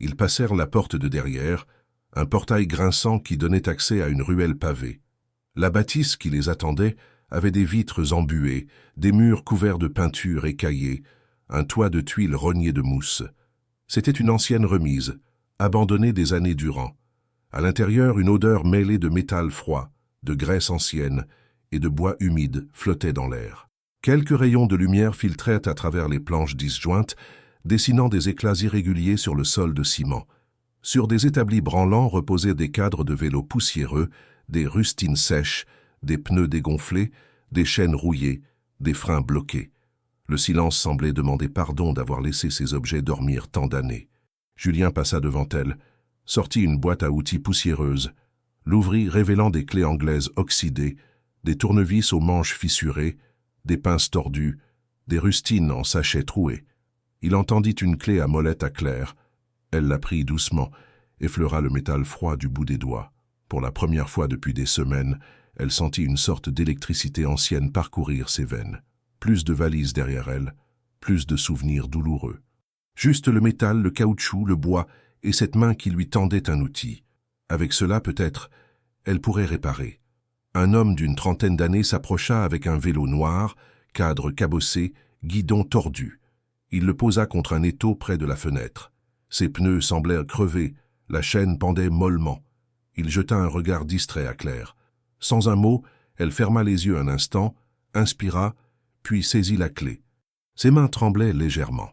Ils passèrent la porte de derrière, un portail grinçant qui donnait accès à une ruelle pavée. La bâtisse qui les attendait avait des vitres embuées, des murs couverts de peinture écaillée, un toit de tuiles rogné de mousse. C'était une ancienne remise, abandonnée des années durant. À l'intérieur, une odeur mêlée de métal froid, de graisse ancienne et de bois humide flottait dans l'air. Quelques rayons de lumière filtraient à travers les planches disjointes, dessinant des éclats irréguliers sur le sol de ciment. Sur des établis branlants reposaient des cadres de vélos poussiéreux, des rustines sèches, des pneus dégonflés, des chaînes rouillées, des freins bloqués. Le silence semblait demander pardon d'avoir laissé ces objets dormir tant d'années. Julien passa devant elle, sortit une boîte à outils poussiéreuse, l'ouvrit révélant des clés anglaises oxydées, des tournevis aux manches fissurées, des pinces tordues, des rustines en sachets troués. Il entendit une clé à molette à clair. Elle la prit doucement, effleura le métal froid du bout des doigts. Pour la première fois depuis des semaines, elle sentit une sorte d'électricité ancienne parcourir ses veines. Plus de valises derrière elle, plus de souvenirs douloureux. Juste le métal, le caoutchouc, le bois et cette main qui lui tendait un outil. Avec cela, peut-être, elle pourrait réparer. Un homme d'une trentaine d'années s'approcha avec un vélo noir, cadre cabossé, guidon tordu. Il le posa contre un étau près de la fenêtre. Ses pneus semblèrent crevés, la chaîne pendait mollement. Il jeta un regard distrait à Claire. Sans un mot, elle ferma les yeux un instant, inspira, puis saisit la clé. Ses mains tremblaient légèrement.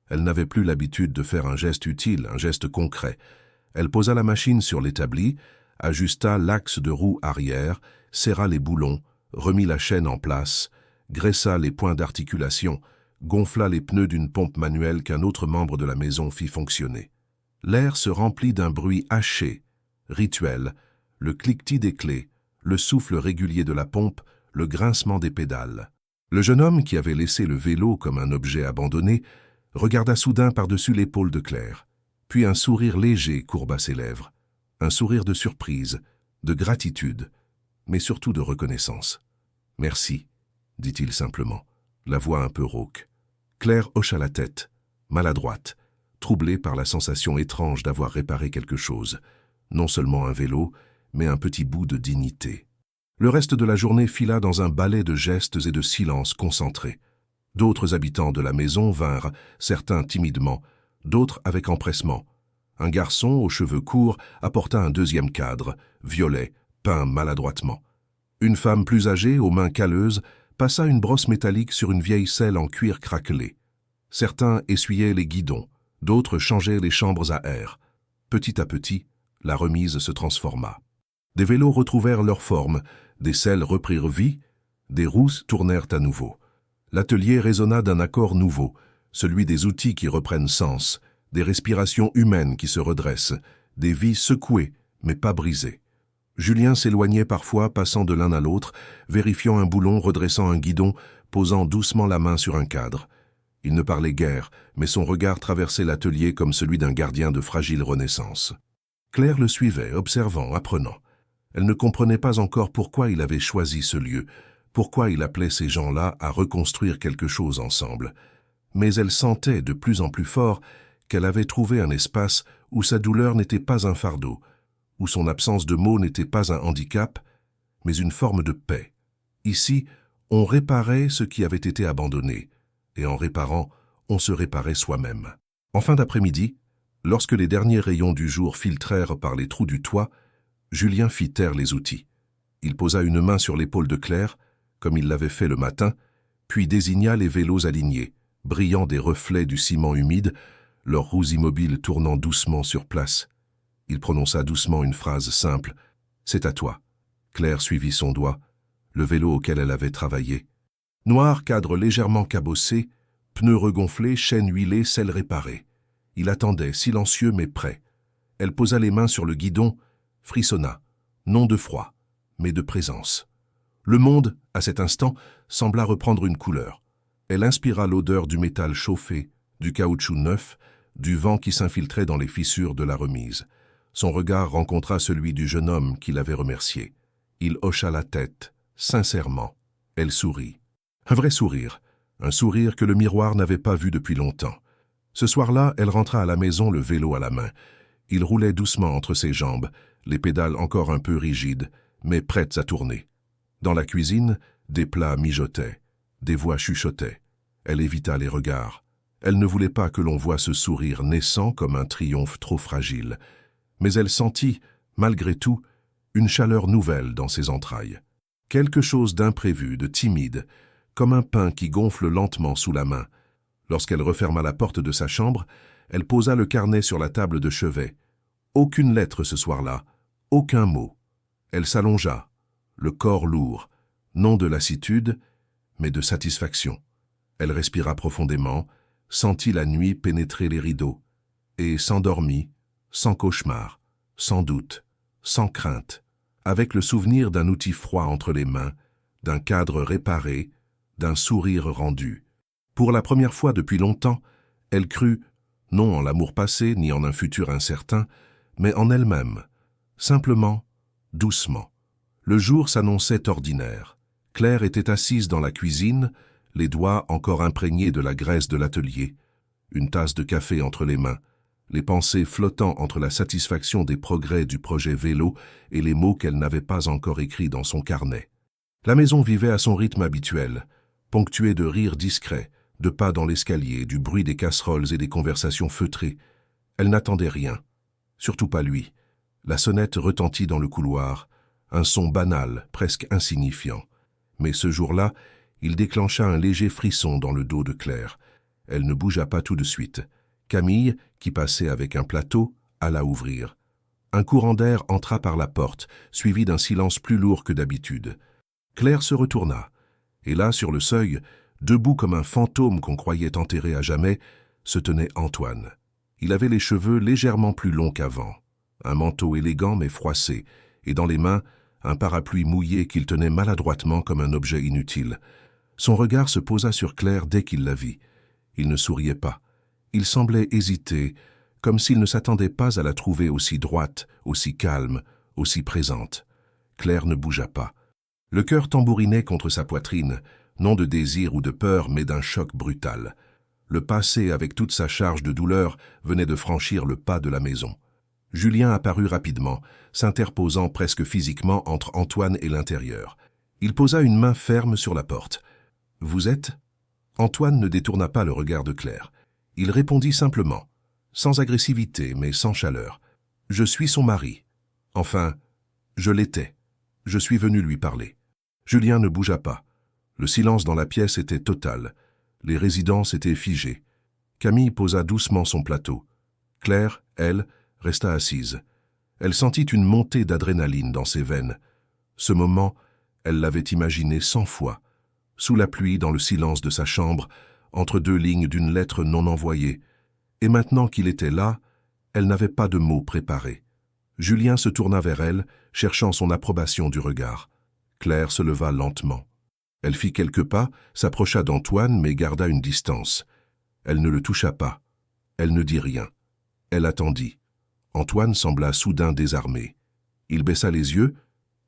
Elle n'avait plus l'habitude de faire un geste utile, un geste concret. Elle posa la machine sur l'établi, ajusta l'axe de roue arrière, serra les boulons, remit la chaîne en place, graissa les points d'articulation, gonfla les pneus d'une pompe manuelle qu'un autre membre de la maison fit fonctionner. L'air se remplit d'un bruit haché, rituel, le cliquetis des clés, le souffle régulier de la pompe, le grincement des pédales. Le jeune homme, qui avait laissé le vélo comme un objet abandonné, regarda soudain par-dessus l'épaule de Claire. Puis un sourire léger courba ses lèvres. Un sourire de surprise, de gratitude, mais surtout de reconnaissance. « Merci », dit-il simplement, la voix un peu rauque. Claire hocha la tête, maladroite, troublée par la sensation étrange d'avoir réparé quelque chose. Non seulement un vélo, mais un petit bout de dignité. Le reste de la journée fila dans un balai de gestes et de silences concentrés. D'autres habitants de la maison vinrent, certains timidement, d'autres avec empressement. Un garçon aux cheveux courts apporta un deuxième cadre, violet, peint maladroitement. Une femme plus âgée, aux mains calleuses, passa une brosse métallique sur une vieille selle en cuir craquelé. Certains essuyaient les guidons, d'autres changeaient les chambres à air. Petit à petit, la remise se transforma. Des vélos retrouvèrent leur forme, des selles reprirent vie, des roues tournèrent à nouveau. L'atelier résonna d'un accord nouveau, celui des outils qui reprennent sens, des respirations humaines qui se redressent, des vies secouées, mais pas brisées. Julien s'éloignait parfois, passant de l'un à l'autre, vérifiant un boulon, redressant un guidon, posant doucement la main sur un cadre. Il ne parlait guère, mais son regard traversait l'atelier comme celui d'un gardien de fragile renaissance. Claire le suivait, observant, apprenant. Elle ne comprenait pas encore pourquoi il avait choisi ce lieu, pourquoi il appelait ces gens-là à reconstruire quelque chose ensemble. Mais elle sentait de plus en plus fort qu'elle avait trouvé un espace où sa douleur n'était pas un fardeau, où son absence de mots n'était pas un handicap, mais une forme de paix. Ici, on réparait ce qui avait été abandonné, et en réparant, on se réparait soi-même. En fin d'après-midi, lorsque les derniers rayons du jour filtrèrent par les trous du toit, Julien fit taire les outils. Il posa une main sur l'épaule de Claire, comme il l'avait fait le matin, puis désigna les vélos alignés, brillant des reflets du ciment humide, leurs roues immobiles tournant doucement sur place. Il prononça doucement une phrase simple. « C'est à toi ». Claire suivit son doigt, le vélo auquel elle avait travaillé. Noir, cadre légèrement cabossé, pneus regonflés, chaîne huilée, selle réparée. Il attendait, silencieux mais prêt. Elle posa les mains sur le guidon, frissonna, non de froid, mais de présence. Le monde, à cet instant, sembla reprendre une couleur. Elle inspira l'odeur du métal chauffé, du caoutchouc neuf, du vent qui s'infiltrait dans les fissures de la remise. Son regard rencontra celui du jeune homme qui l'avait remercié. Il hocha la tête, sincèrement. Elle sourit. Un vrai sourire, un sourire que le miroir n'avait pas vu depuis longtemps. Ce soir-là, elle rentra à la maison le vélo à la main. Il roulait doucement entre ses jambes, les pédales encore un peu rigides, mais prêtes à tourner. Dans la cuisine, des plats mijotaient, des voix chuchotaient. Elle évita les regards. Elle ne voulait pas que l'on voie ce sourire naissant comme un triomphe trop fragile. Mais elle sentit, malgré tout, une chaleur nouvelle dans ses entrailles. Quelque chose d'imprévu, de timide, comme un pain qui gonfle lentement sous la main. Lorsqu'elle referma la porte de sa chambre, elle posa le carnet sur la table de chevet. Aucune lettre ce soir-là, aucun mot. Elle s'allongea, le corps lourd, non de lassitude, mais de satisfaction. Elle respira profondément, sentit la nuit pénétrer les rideaux, et s'endormit, sans cauchemar, sans doute, sans crainte, avec le souvenir d'un outil froid entre les mains, d'un cadre réparé, d'un sourire rendu. Pour la première fois depuis longtemps, elle crut, non en l'amour passé ni en un futur incertain, mais en elle-même, simplement, doucement. Le jour s'annonçait ordinaire. Claire était assise dans la cuisine, les doigts encore imprégnés de la graisse de l'atelier, une tasse de café entre les mains, les pensées flottant entre la satisfaction des progrès du projet vélo et les mots qu'elle n'avait pas encore écrits dans son carnet. La maison vivait à son rythme habituel, ponctué de rires discrets, de pas dans l'escalier, du bruit des casseroles et des conversations feutrées. Elle n'attendait rien, surtout pas lui. La sonnette retentit dans le couloir, un son banal, presque insignifiant. Mais ce jour-là, il déclencha un léger frisson dans le dos de Claire. Elle ne bougea pas tout de suite. Camille, qui passait avec un plateau, alla ouvrir. Un courant d'air entra par la porte, suivi d'un silence plus lourd que d'habitude. Claire se retourna, et là, sur le seuil, debout comme un fantôme qu'on croyait enterré à jamais, se tenait Antoine. Il avait les cheveux légèrement plus longs qu'avant, un manteau élégant mais froissé, et dans les mains, un parapluie mouillé qu'il tenait maladroitement comme un objet inutile. Son regard se posa sur Claire dès qu'il la vit. Il ne souriait pas. Il semblait hésiter, comme s'il ne s'attendait pas à la trouver aussi droite, aussi calme, aussi présente. Claire ne bougea pas. Le cœur tambourinait contre sa poitrine, non de désir ou de peur, mais d'un choc brutal. Le passé, avec toute sa charge de douleur, venait de franchir le pas de la maison. Julien apparut rapidement, s'interposant presque physiquement entre Antoine et l'intérieur. Il posa une main ferme sur la porte. « Vous êtes » Antoine ne détourna pas le regard de Claire. Il répondit simplement, sans agressivité mais sans chaleur. « Je suis son mari. Enfin, je l'étais. Je suis venu lui parler. » Julien ne bougea pas. Le silence dans la pièce était total. Les résidences étaient figées. Camille posa doucement son plateau. Claire, elle, resta assise. Elle sentit une montée d'adrénaline dans ses veines. Ce moment, elle l'avait imaginé 100 fois. Sous la pluie, dans le silence de sa chambre, entre deux lignes d'une lettre non envoyée. Et maintenant qu'il était là, elle n'avait pas de mots préparés. Julien se tourna vers elle, cherchant son approbation du regard. Claire se leva lentement. Elle fit quelques pas, s'approcha d'Antoine, mais garda une distance. Elle ne le toucha pas. Elle ne dit rien. Elle attendit. Antoine sembla soudain désarmé. Il baissa les yeux,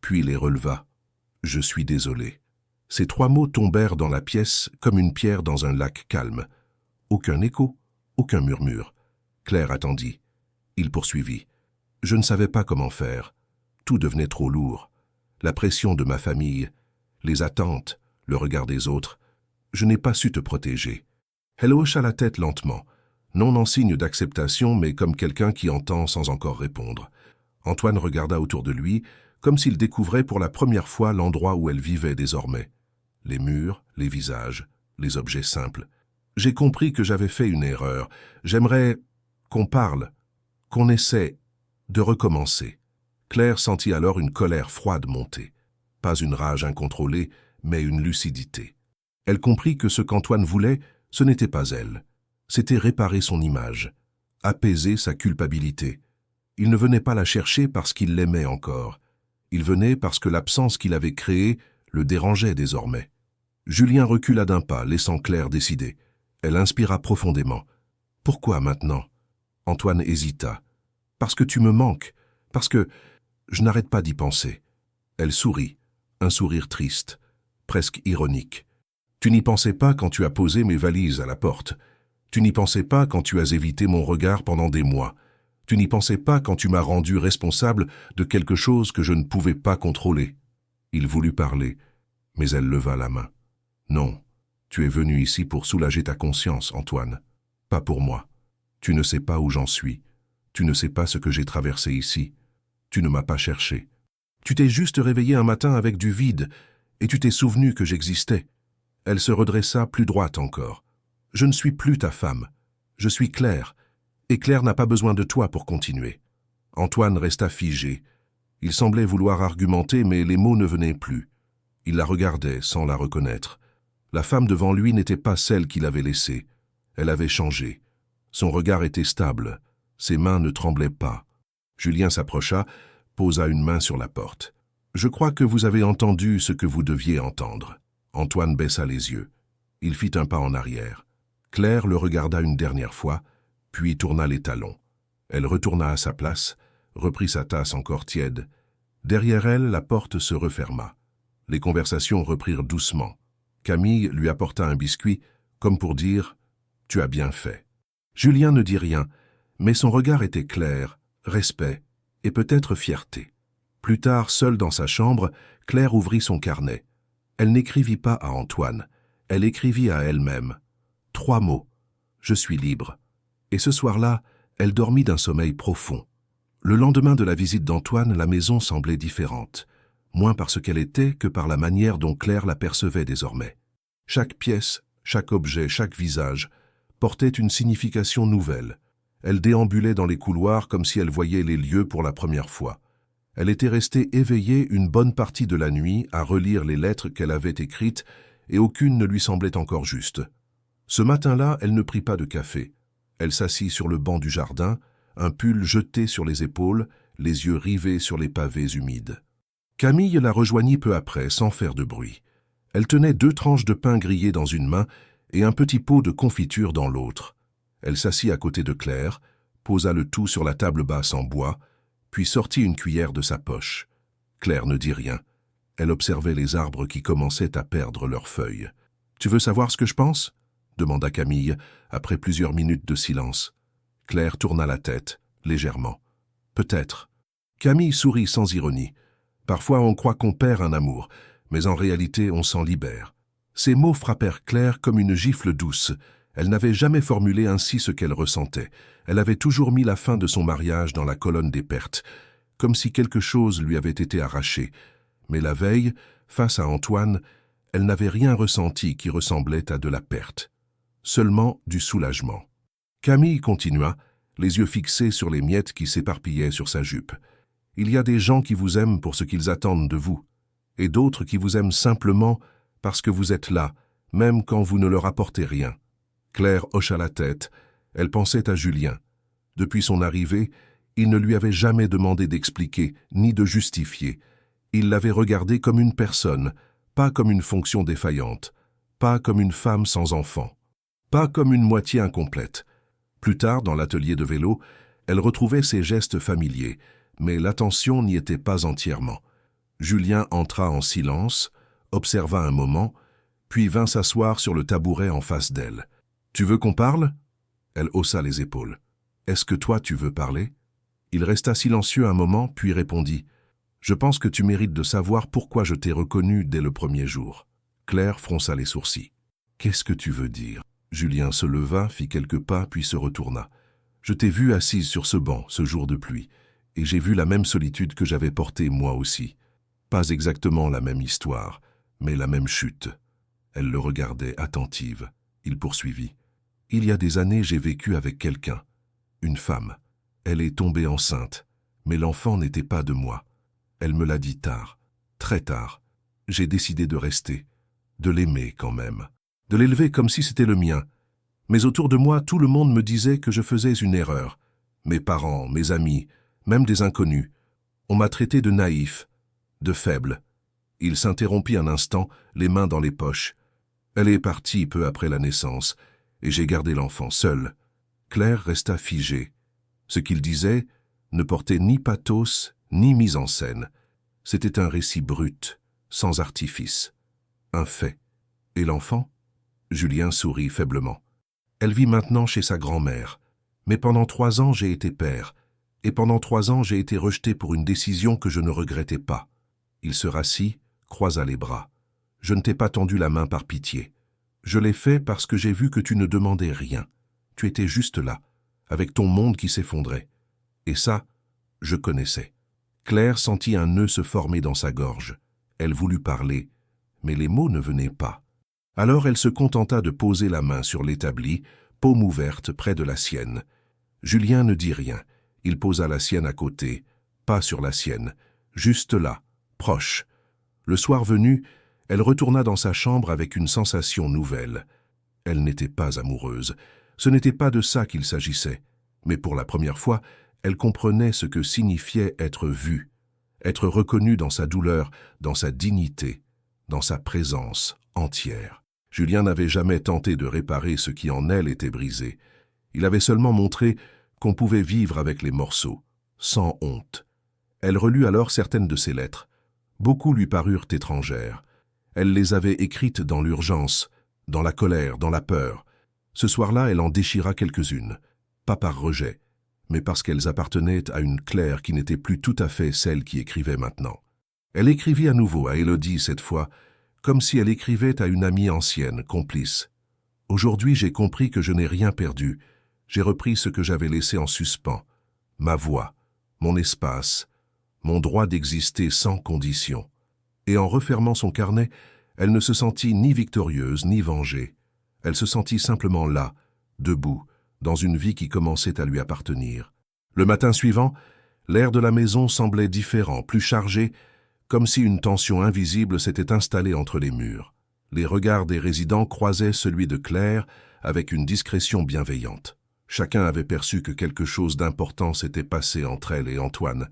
puis les releva. « Je suis désolé. » Ces 3 mots tombèrent dans la pièce comme une pierre dans un lac calme. Aucun écho, aucun murmure. Claire attendit. Il poursuivit. « Je ne savais pas comment faire. Tout devenait trop lourd. La pression de ma famille, les attentes, le regard des autres. Je n'ai pas su te protéger. » Elle hocha la tête lentement, non en signe d'acceptation, mais comme quelqu'un qui entend sans encore répondre. Antoine regarda autour de lui, comme s'il découvrait pour la première fois l'endroit où elle vivait désormais. Les murs, les visages, les objets simples. « J'ai compris que j'avais fait une erreur. J'aimerais qu'on parle, qu'on essaie de recommencer. » Claire sentit alors une colère froide monter. Pas une rage incontrôlée, mais une lucidité. Elle comprit que ce qu'Antoine voulait, ce n'était pas elle. C'était réparer son image, apaiser sa culpabilité. Il ne venait pas la chercher parce qu'il l'aimait encore. Il venait parce que l'absence qu'il avait créée le dérangeait désormais. Julien recula d'un pas, laissant Claire décider. Elle inspira profondément. « Pourquoi maintenant ?» Antoine hésita. « Parce que tu me manques, parce que je n'arrête pas d'y penser. » Elle sourit, un sourire triste, presque ironique. « Tu n'y pensais pas quand tu as posé mes valises à la porte. Tu n'y pensais pas quand tu as évité mon regard pendant des mois. Tu n'y pensais pas quand tu m'as rendu responsable de quelque chose que je ne pouvais pas contrôler. » Il voulut parler, mais elle leva la main. « Non, tu es venu ici pour soulager ta conscience, Antoine. Pas pour moi. Tu ne sais pas où j'en suis. Tu ne sais pas ce que j'ai traversé ici. Tu ne m'as pas cherché. Tu t'es juste réveillé un matin avec du vide, et tu t'es souvenu que j'existais. » Elle se redressa plus droite encore. « Je ne suis plus ta femme. Je suis Claire. Et Claire n'a pas besoin de toi pour continuer. » Antoine resta figé. Il semblait vouloir argumenter, mais les mots ne venaient plus. Il la regardait sans la reconnaître. La femme devant lui n'était pas celle qu'il avait laissée. Elle avait changé. Son regard était stable. Ses mains ne tremblaient pas. Julien s'approcha, posa une main sur la porte. « Je crois que vous avez entendu ce que vous deviez entendre. » Antoine baissa les yeux. Il fit un pas en arrière. Claire le regarda une dernière fois, puis tourna les talons. Elle retourna à sa place, reprit sa tasse encore tiède. Derrière elle, la porte se referma. Les conversations reprirent doucement. Camille lui apporta un biscuit, comme pour dire « Tu as bien fait ». Julien ne dit rien, mais son regard était clair, respect et peut-être fierté. Plus tard, seule dans sa chambre, Claire ouvrit son carnet. Elle n'écrivit pas à Antoine, elle écrivit à elle-même. 3 mots. « Je suis libre ». Et ce soir-là, elle dormit d'un sommeil profond. Le lendemain de la visite d'Antoine, la maison semblait différente, moins par ce qu'elle était que par la manière dont Claire la percevait désormais. Chaque pièce, chaque objet, chaque visage portait une signification nouvelle. Elle déambulait dans les couloirs comme si elle voyait les lieux pour la première fois. Elle était restée éveillée une bonne partie de la nuit à relire les lettres qu'elle avait écrites et aucune ne lui semblait encore juste. Ce matin-là, elle ne prit pas de café. Elle s'assit sur le banc du jardin, un pull jeté sur les épaules, les yeux rivés sur les pavés humides. Camille la rejoignit peu après, sans faire de bruit. Elle tenait 2 tranches de pain grillées dans une main et un petit pot de confiture dans l'autre. Elle s'assit à côté de Claire, posa le tout sur la table basse en bois, puis sortit une cuillère de sa poche. Claire ne dit rien. Elle observait les arbres qui commençaient à perdre leurs feuilles. « Tu veux savoir ce que je pense ?» demanda Camille, après plusieurs minutes de silence. Claire tourna la tête, légèrement. « Peut-être. » Camille sourit sans ironie. Parfois on croit qu'on perd un amour, mais en réalité on s'en libère. Ces mots frappèrent Claire comme une gifle douce. Elle n'avait jamais formulé ainsi ce qu'elle ressentait. Elle avait toujours mis la fin de son mariage dans la colonne des pertes, comme si quelque chose lui avait été arraché. Mais la veille, face à Antoine, elle n'avait rien ressenti qui ressemblait à de la perte. Seulement du soulagement. Camille continua, les yeux fixés sur les miettes qui s'éparpillaient sur sa jupe. « Il y a des gens qui vous aiment pour ce qu'ils attendent de vous, et d'autres qui vous aiment simplement parce que vous êtes là, même quand vous ne leur apportez rien. » Claire hocha la tête. Elle pensait à Julien. Depuis son arrivée, il ne lui avait jamais demandé d'expliquer, ni de justifier. Il l'avait regardée comme une personne, pas comme une fonction défaillante, pas comme une femme sans enfant, pas comme une moitié incomplète. Plus tard, dans l'atelier de vélo, elle retrouvait ses gestes familiers, mais l'attention n'y était pas entièrement. Julien entra en silence, observa un moment, puis vint s'asseoir sur le tabouret en face d'elle. « Tu veux qu'on parle ?» Elle haussa les épaules. « Est-ce que toi tu veux parler ?» Il resta silencieux un moment, puis répondit « Je pense que tu mérites de savoir pourquoi je t'ai reconnu dès le premier jour. » Claire fronça les sourcils. « Qu'est-ce que tu veux dire ?» Julien se leva, fit quelques pas, puis se retourna. « Je t'ai vue assise sur ce banc, ce jour de pluie, et j'ai vu la même solitude que j'avais portée moi aussi. Pas exactement la même histoire, mais la même chute. » Elle le regardait attentive. Il poursuivit. « Il y a des années, j'ai vécu avec quelqu'un, une femme. Elle est tombée enceinte, mais l'enfant n'était pas de moi. Elle me l'a dit tard, très tard. J'ai décidé de rester, de l'aimer quand même, de l'élever comme si c'était le mien. Mais autour de moi, tout le monde me disait que je faisais une erreur. Mes parents, mes amis, même des inconnus. On m'a traité de naïf, de faible. » Il s'interrompit un instant, les mains dans les poches. « Elle est partie peu après la naissance, et j'ai gardé l'enfant seul. » Claire resta figée. Ce qu'il disait ne portait ni pathos, ni mise en scène. C'était un récit brut, sans artifice. Un fait. Et l'enfant ? Julien sourit faiblement. Elle vit maintenant chez sa grand-mère. Mais pendant 3 ans, j'ai été père. Et pendant 3 ans, j'ai été rejeté pour une décision que je ne regrettais pas. Il se rassit, croisa les bras. Je ne t'ai pas tendu la main par pitié. Je l'ai fait parce que j'ai vu que tu ne demandais rien. Tu étais juste là, avec ton monde qui s'effondrait. Et ça, je connaissais. Claire sentit un nœud se former dans sa gorge. Elle voulut parler, mais les mots ne venaient pas. Alors elle se contenta de poser la main sur l'établi, paume ouverte près de la sienne. Julien ne dit rien. Il posa la sienne à côté, pas sur la sienne, juste là, proche. Le soir venu, elle retourna dans sa chambre avec une sensation nouvelle. Elle n'était pas amoureuse. Ce n'était pas de ça qu'il s'agissait. Mais pour la première fois, elle comprenait ce que signifiait être vue, être reconnue dans sa douleur, dans sa dignité, dans sa présence entière. Julien n'avait jamais tenté de réparer ce qui en elle était brisé. Il avait seulement montré qu'on pouvait vivre avec les morceaux, sans honte. Elle relut alors certaines de ses lettres. Beaucoup lui parurent étrangères. Elle les avait écrites dans l'urgence, dans la colère, dans la peur. Ce soir-là, elle en déchira quelques-unes, pas par rejet, mais parce qu'elles appartenaient à une Claire qui n'était plus tout à fait celle qui écrivait maintenant. Elle écrivit à nouveau à Élodie cette fois, comme si elle écrivait à une amie ancienne, complice. « Aujourd'hui, j'ai compris que je n'ai rien perdu. J'ai repris ce que j'avais laissé en suspens. Ma voix, mon espace, mon droit d'exister sans condition. » Et en refermant son carnet, elle ne se sentit ni victorieuse ni vengée. Elle se sentit simplement là, debout, dans une vie qui commençait à lui appartenir. Le matin suivant, l'air de la maison semblait différent, plus chargé, comme si une tension invisible s'était installée entre les murs. Les regards des résidents croisaient celui de Claire avec une discrétion bienveillante. Chacun avait perçu que quelque chose d'important s'était passé entre elle et Antoine,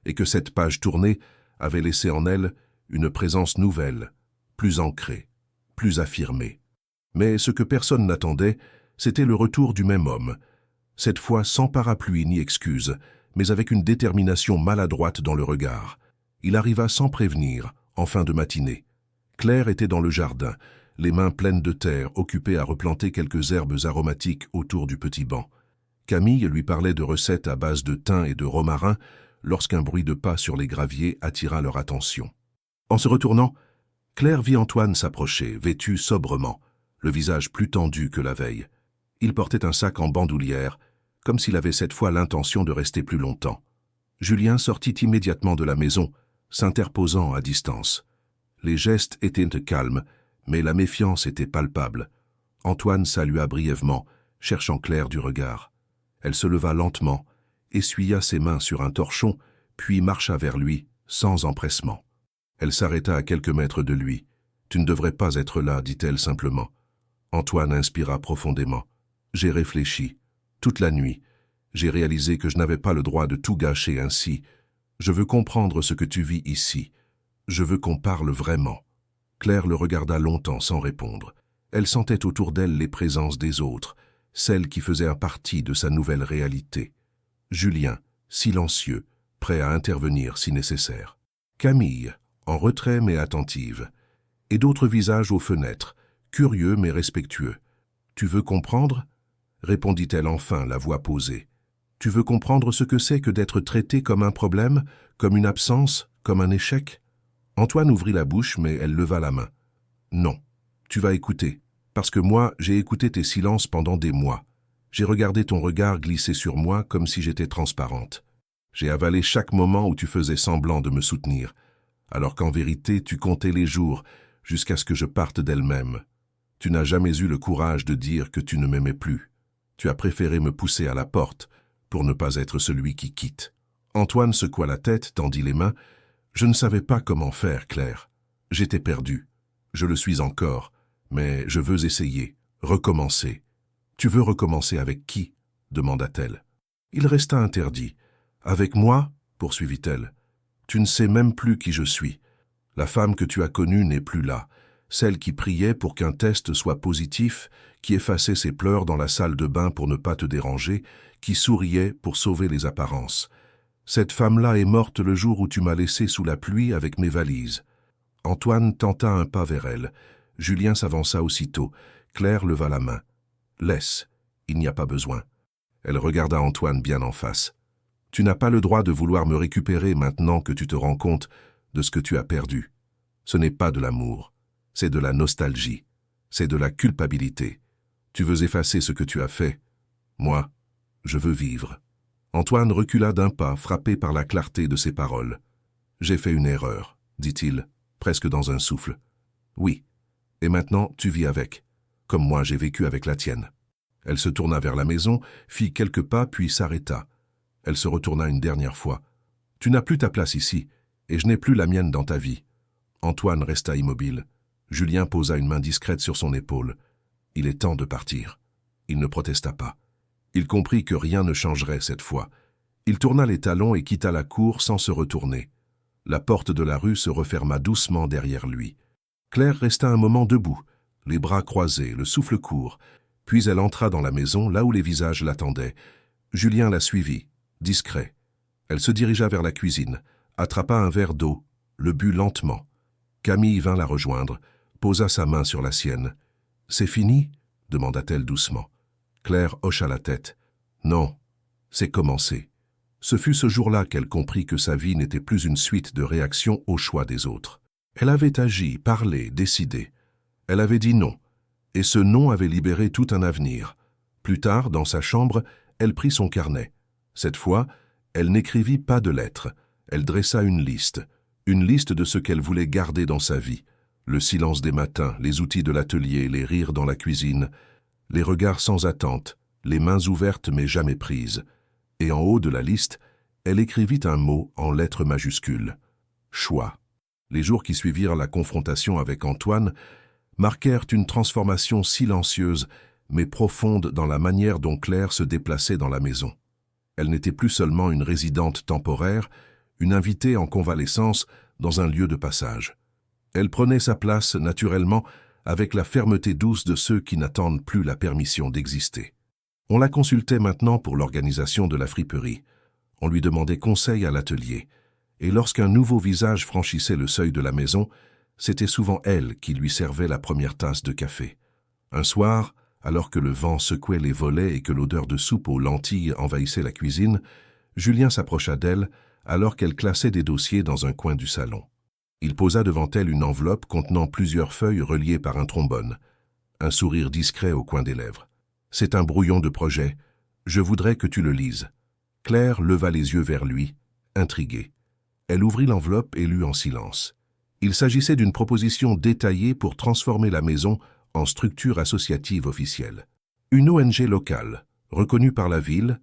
et que cette page tournée avait laissé en elle une présence nouvelle, plus ancrée, plus affirmée. Mais ce que personne n'attendait, c'était le retour du même homme, cette fois sans parapluie ni excuse, mais avec une détermination maladroite dans le regard. Il arriva sans prévenir, en fin de matinée. Claire était dans le jardin, les mains pleines de terre, occupée à replanter quelques herbes aromatiques autour du petit banc. Camille lui parlait de recettes à base de thym et de romarin lorsqu'un bruit de pas sur les graviers attira leur attention. En se retournant, Claire vit Antoine s'approcher, vêtu sobrement, le visage plus tendu que la veille. Il portait un sac en bandoulière, comme s'il avait cette fois l'intention de rester plus longtemps. Julien sortit immédiatement de la maison, s'interposant à distance. Les gestes étaient calmes, mais la méfiance était palpable. Antoine salua brièvement, cherchant Claire du regard. Elle se leva lentement, essuya ses mains sur un torchon, puis marcha vers lui, sans empressement. Elle s'arrêta à quelques mètres de lui. « Tu ne devrais pas être là, dit-elle simplement. » Antoine inspira profondément. « J'ai réfléchi. Toute la nuit. J'ai réalisé que je n'avais pas le droit de tout gâcher ainsi. Je veux comprendre ce que tu vis ici. Je veux qu'on parle vraiment. » Claire le regarda longtemps sans répondre. Elle sentait autour d'elle les présences des autres, celles qui faisaient partie de sa nouvelle réalité. Julien, silencieux, prêt à intervenir si nécessaire. Camille, en retrait mais attentive. Et d'autres visages aux fenêtres, curieux mais respectueux. « Tu veux comprendre ?» répondit-elle enfin, la voix posée. « Tu veux comprendre ce que c'est que d'être traité comme un problème, comme une absence, comme un échec ?» Antoine ouvrit la bouche, mais elle leva la main. « Non, tu vas écouter, parce que moi, j'ai écouté tes silences pendant des mois. J'ai regardé ton regard glisser sur moi comme si j'étais transparente. J'ai avalé chaque moment où tu faisais semblant de me soutenir, alors qu'en vérité, tu comptais les jours jusqu'à ce que je parte d'elle-même. Tu n'as jamais eu le courage de dire que tu ne m'aimais plus. Tu as préféré me pousser à la porte pour ne pas être celui qui quitte. » Antoine secoua la tête, tendit les mains. « Je ne savais pas comment faire, Claire. J'étais perdu. Je le suis encore, mais je veux essayer, recommencer. »« Tu veux recommencer avec qui ?» demanda-t-elle. Il resta interdit. « Avec moi ?» poursuivit-elle. « Tu ne sais même plus qui je suis. La femme que tu as connue n'est plus là. Celle qui priait pour qu'un test soit positif, qui effaçait ses pleurs dans la salle de bain pour ne pas te déranger, qui souriait pour sauver les apparences. Cette femme-là est morte le jour où tu m'as laissé sous la pluie avec mes valises. » Antoine tenta un pas vers elle. Julien s'avança aussitôt. Claire leva la main. « Laisse, il n'y a pas besoin. » Elle regarda Antoine bien en face. « Tu n'as pas le droit de vouloir me récupérer maintenant que tu te rends compte de ce que tu as perdu. Ce n'est pas de l'amour, c'est de la nostalgie, c'est de la culpabilité. Tu veux effacer ce que tu as fait. Moi, je veux vivre. » Antoine recula d'un pas, frappé par la clarté de ses paroles. « J'ai fait une erreur, dit-il, presque dans un souffle. Oui, Et maintenant, tu vis avec, comme moi j'ai vécu avec la tienne. » Elle se tourna vers la maison, fit quelques pas, puis s'arrêta. Elle se retourna une dernière fois. « Tu n'as plus ta place ici, et je n'ai plus la mienne dans ta vie. » Antoine resta immobile. Julien posa une main discrète sur son épaule. « Il est temps de partir. » Il ne protesta pas. Il comprit que rien ne changerait cette fois. Il tourna les talons et quitta la cour sans se retourner. La porte de la rue se referma doucement derrière lui. Claire resta un moment debout, les bras croisés, le souffle court. Puis elle entra dans la maison, là où les visages l'attendaient. Julien la suivit, discret. Elle se dirigea vers la cuisine, attrapa un verre d'eau, le but lentement. Camille vint la rejoindre, posa sa main sur la sienne. « C'est fini ?» demanda-t-elle doucement. Claire hocha la tête. « Non, c'est commencé. » Ce fut ce jour-là qu'elle comprit que sa vie n'était plus une suite de réactions au choix des autres. Elle avait agi, parlé, décidé. Elle avait dit non, et ce non avait libéré tout un avenir. Plus tard, dans sa chambre, elle prit son carnet. Cette fois, elle n'écrivit pas de lettres. Elle dressa une liste de ce qu'elle voulait garder dans sa vie. Le silence des matins, les outils de l'atelier, les rires dans la cuisine, les regards sans attente, les mains ouvertes mais jamais prises. Et en haut de la liste, elle écrivit un mot en lettres majuscules. Choix. Les jours qui suivirent la confrontation avec Antoine marquèrent une transformation silencieuse mais profonde dans la manière dont Claire se déplaçait dans la maison. Elle n'était plus seulement une résidente temporaire, une invitée en convalescence dans un lieu de passage. Elle prenait sa place naturellement avec la fermeté douce de ceux qui n'attendent plus la permission d'exister. On la consultait maintenant pour l'organisation de la friperie. On lui demandait conseil à l'atelier. Et lorsqu'un nouveau visage franchissait le seuil de la maison, c'était souvent elle qui lui servait la première tasse de café. Un soir, alors que le vent secouait les volets et que l'odeur de soupe aux lentilles envahissait la cuisine, Julien s'approcha d'elle alors qu'elle classait des dossiers dans un coin du salon. Il posa devant elle une enveloppe contenant plusieurs feuilles reliées par un trombone. Un sourire discret au coin des lèvres. « C'est un brouillon de projet. Je voudrais que tu le lises. » Claire leva les yeux vers lui, intriguée. Elle ouvrit l'enveloppe et lut en silence. Il s'agissait d'une proposition détaillée pour transformer la maison en structure associative officielle. Une ONG locale, reconnue par la ville,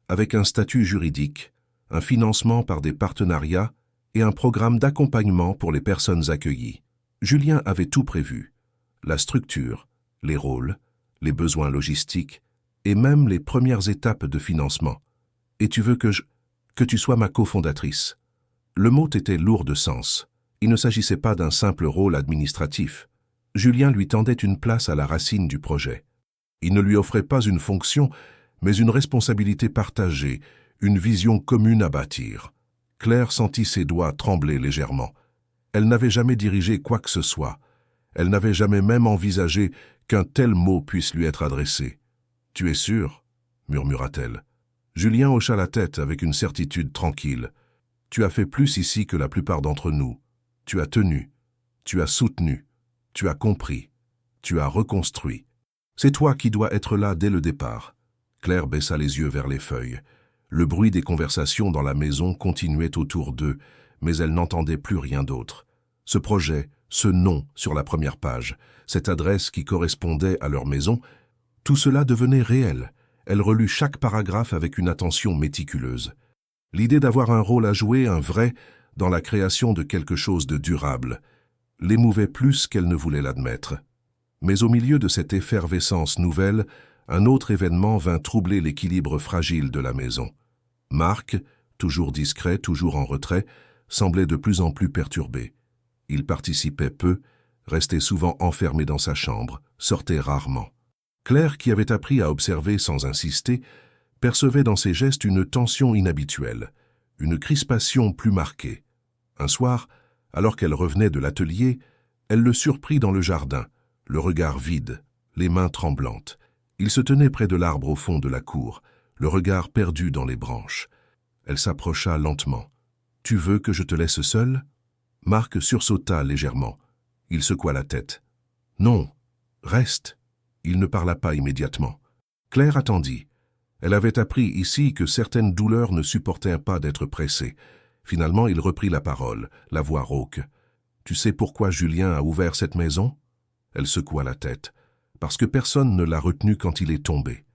avec un statut juridique, un financement par des partenariats et un programme d'accompagnement pour les personnes accueillies. Julien avait tout prévu. La structure, les rôles, les besoins logistiques et même les premières étapes de financement. « Et tu veux que tu sois ma cofondatrice ?» Le mot était lourd de sens. Il ne s'agissait pas d'un simple rôle administratif. Julien lui tendait une place à la racine du projet. Il ne lui offrait pas une fonction, mais une responsabilité partagée, une vision commune à bâtir. Claire sentit ses doigts trembler légèrement. Elle n'avait jamais dirigé quoi que ce soit. Elle n'avait jamais même envisagé qu'un tel mot puisse lui être adressé. « Tu es sûr ?» murmura-t-elle. Julien hocha la tête avec une certitude tranquille. « Tu as fait plus ici que la plupart d'entre nous. Tu as tenu, tu as soutenu, tu as compris, tu as reconstruit. C'est toi qui dois être là dès le départ. » Claire baissa les yeux vers les feuilles. Le bruit des conversations dans la maison continuait autour d'eux, mais elle n'entendait plus rien d'autre. Ce projet, ce nom sur la première page, cette adresse qui correspondait à leur maison, tout cela devenait réel. Elle relut chaque paragraphe avec une attention méticuleuse. L'idée d'avoir un rôle à jouer, un vrai, dans la création de quelque chose de durable, l'émouvait plus qu'elle ne voulait l'admettre. Mais au milieu de cette effervescence nouvelle, un autre événement vint troubler l'équilibre fragile de la maison. Marc, toujours discret, toujours en retrait, semblait de plus en plus perturbé. Il participait peu, restait souvent enfermé dans sa chambre, sortait rarement. Claire, qui avait appris à observer sans insister, percevait dans ses gestes une tension inhabituelle, une crispation plus marquée. Un soir, alors qu'elle revenait de l'atelier, elle le surprit dans le jardin, le regard vide, les mains tremblantes. Il se tenait près de l'arbre au fond de la cour, le regard perdu dans les branches. Elle s'approcha lentement. « Tu veux que je te laisse seule ?» Marc sursauta légèrement. Il secoua la tête. « Non, reste !» Il ne parla pas immédiatement. Claire attendit. Elle avait appris ici que certaines douleurs ne supportaient pas d'être pressées. Finalement, il reprit la parole, la voix rauque. « Tu sais pourquoi Julien a ouvert cette maison ?» Elle secoua la tête, parce que personne ne l'a retenu quand il est tombé.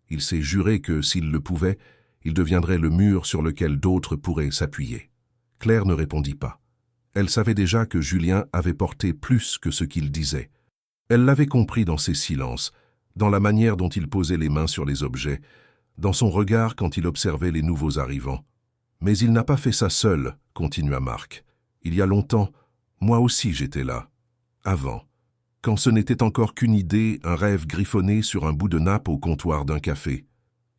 Il s'est juré que, s'il le pouvait, il deviendrait le mur sur lequel d'autres pourraient s'appuyer. Claire ne répondit pas. Elle savait déjà que Julien avait porté plus que ce qu'il disait. Elle l'avait compris dans ses silences, dans la manière dont il posait les mains sur les objets, dans son regard quand il observait les nouveaux arrivants. Mais il n'a pas fait ça seul, continua Marc. Il y a longtemps, moi aussi j'étais là. Avant. Quand ce n'était encore qu'une idée, un rêve griffonné sur un bout de nappe au comptoir d'un café.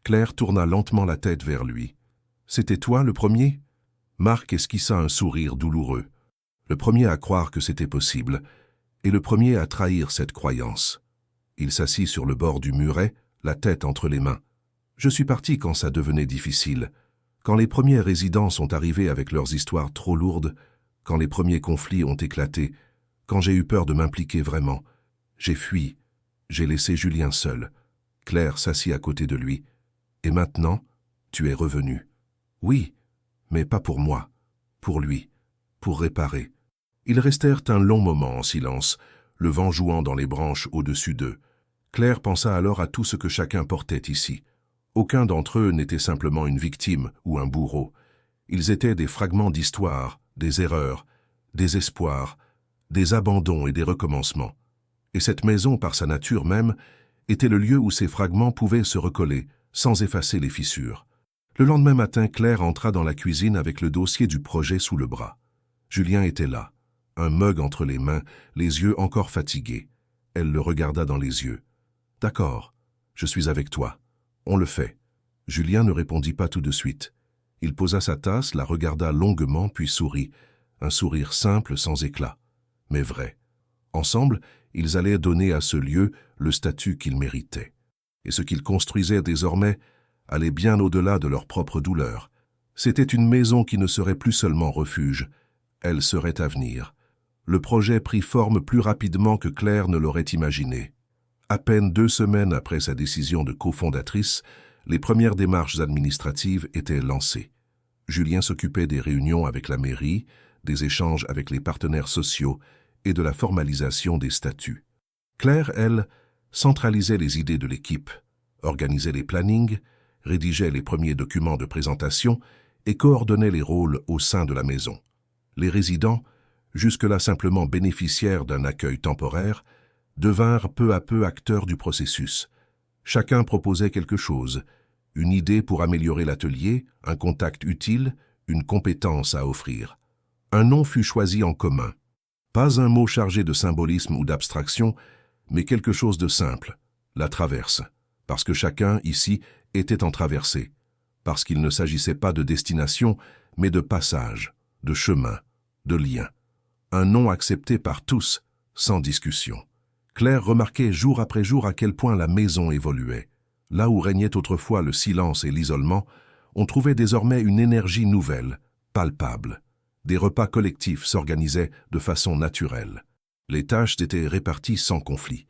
Claire tourna lentement la tête vers lui. « C'était toi le premier ?» Marc esquissa un sourire douloureux. Le premier à croire que c'était possible, et le premier à trahir cette croyance. Il s'assit sur le bord du muret, la tête entre les mains. « Je suis parti quand ça devenait difficile. Quand les premiers résidents sont arrivés avec leurs histoires trop lourdes, quand les premiers conflits ont éclaté, quand j'ai eu peur de m'impliquer vraiment, j'ai fui, j'ai laissé Julien seul. » Claire s'assit à côté de lui. « Et maintenant, tu es revenu. »« Oui, mais pas pour moi, pour lui, pour réparer. » Ils restèrent un long moment en silence, le vent jouant dans les branches au-dessus d'eux. Claire pensa alors à tout ce que chacun portait ici. Aucun d'entre eux n'était simplement une victime ou un bourreau. Ils étaient des fragments d'histoire, des erreurs, des espoirs, des abandons et des recommencements. Et cette maison, par sa nature même, était le lieu où ces fragments pouvaient se recoller, sans effacer les fissures. Le lendemain matin, Claire entra dans la cuisine avec le dossier du projet sous le bras. Julien était là, un mug entre les mains, les yeux encore fatigués. Elle le regarda dans les yeux. « D'accord, je suis avec toi. On le fait. » Julien ne répondit pas tout de suite. Il posa sa tasse, la regarda longuement, puis sourit. Un sourire simple, sans éclat, mais vrai. Ensemble, ils allaient donner à ce lieu le statut qu'il méritait. Et ce qu'ils construisaient désormais allait bien au-delà de leur propre douleur. C'était une maison qui ne serait plus seulement refuge, elle serait avenir. Le projet prit forme plus rapidement que Claire ne l'aurait imaginé. À peine 2 semaines après sa décision de cofondatrice, les premières démarches administratives étaient lancées. Julien s'occupait des réunions avec la mairie, des échanges avec les partenaires sociaux et de la formalisation des statuts. Claire, elle, centralisait les idées de l'équipe, organisait les plannings, rédigeait les premiers documents de présentation et coordonnait les rôles au sein de la maison. Les résidents, jusque-là simplement bénéficiaires d'un accueil temporaire, devinrent peu à peu acteurs du processus. Chacun proposait quelque chose, une idée pour améliorer l'atelier, un contact utile, une compétence à offrir. Un nom fut choisi en commun. Pas un mot chargé de symbolisme ou d'abstraction, mais quelque chose de simple, la traverse, parce que chacun, ici, était en traversée, parce qu'il ne s'agissait pas de destination, mais de passage, de chemin, de lien. Un nom accepté par tous, sans discussion. Claire remarquait jour après jour à quel point la maison évoluait. Là où régnait autrefois le silence et l'isolement, on trouvait désormais une énergie nouvelle, palpable. Des repas collectifs s'organisaient de façon naturelle. Les tâches étaient réparties sans conflit.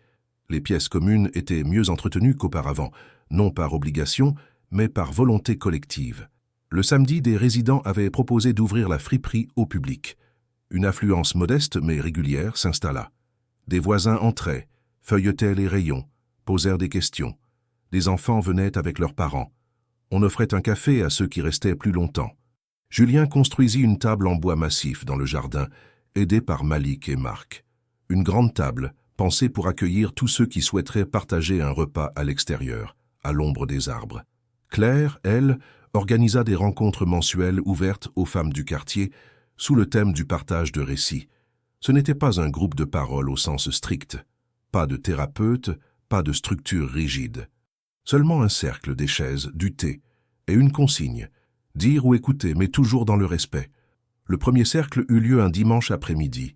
Les pièces communes étaient mieux entretenues qu'auparavant, non par obligation, mais par volonté collective. Le samedi, des résidents avaient proposé d'ouvrir la friperie au public. Une affluence modeste mais régulière s'installa. Des voisins entraient, feuilletaient les rayons, posèrent des questions. Des enfants venaient avec leurs parents. On offrait un café à ceux qui restaient plus longtemps. Julien construisit une table en bois massif dans le jardin, aidé par Malik et Marc. Une grande table, pensée pour accueillir tous ceux qui souhaiteraient partager un repas à l'extérieur, à l'ombre des arbres. Claire, elle, organisa des rencontres mensuelles ouvertes aux femmes du quartier, sous le thème du partage de récits. Ce n'était pas un groupe de parole au sens strict, pas de thérapeute, pas de structure rigide. Seulement un cercle, des chaises, du thé, et une consigne, dire ou écouter, mais toujours dans le respect. Le premier cercle eut lieu un dimanche après-midi.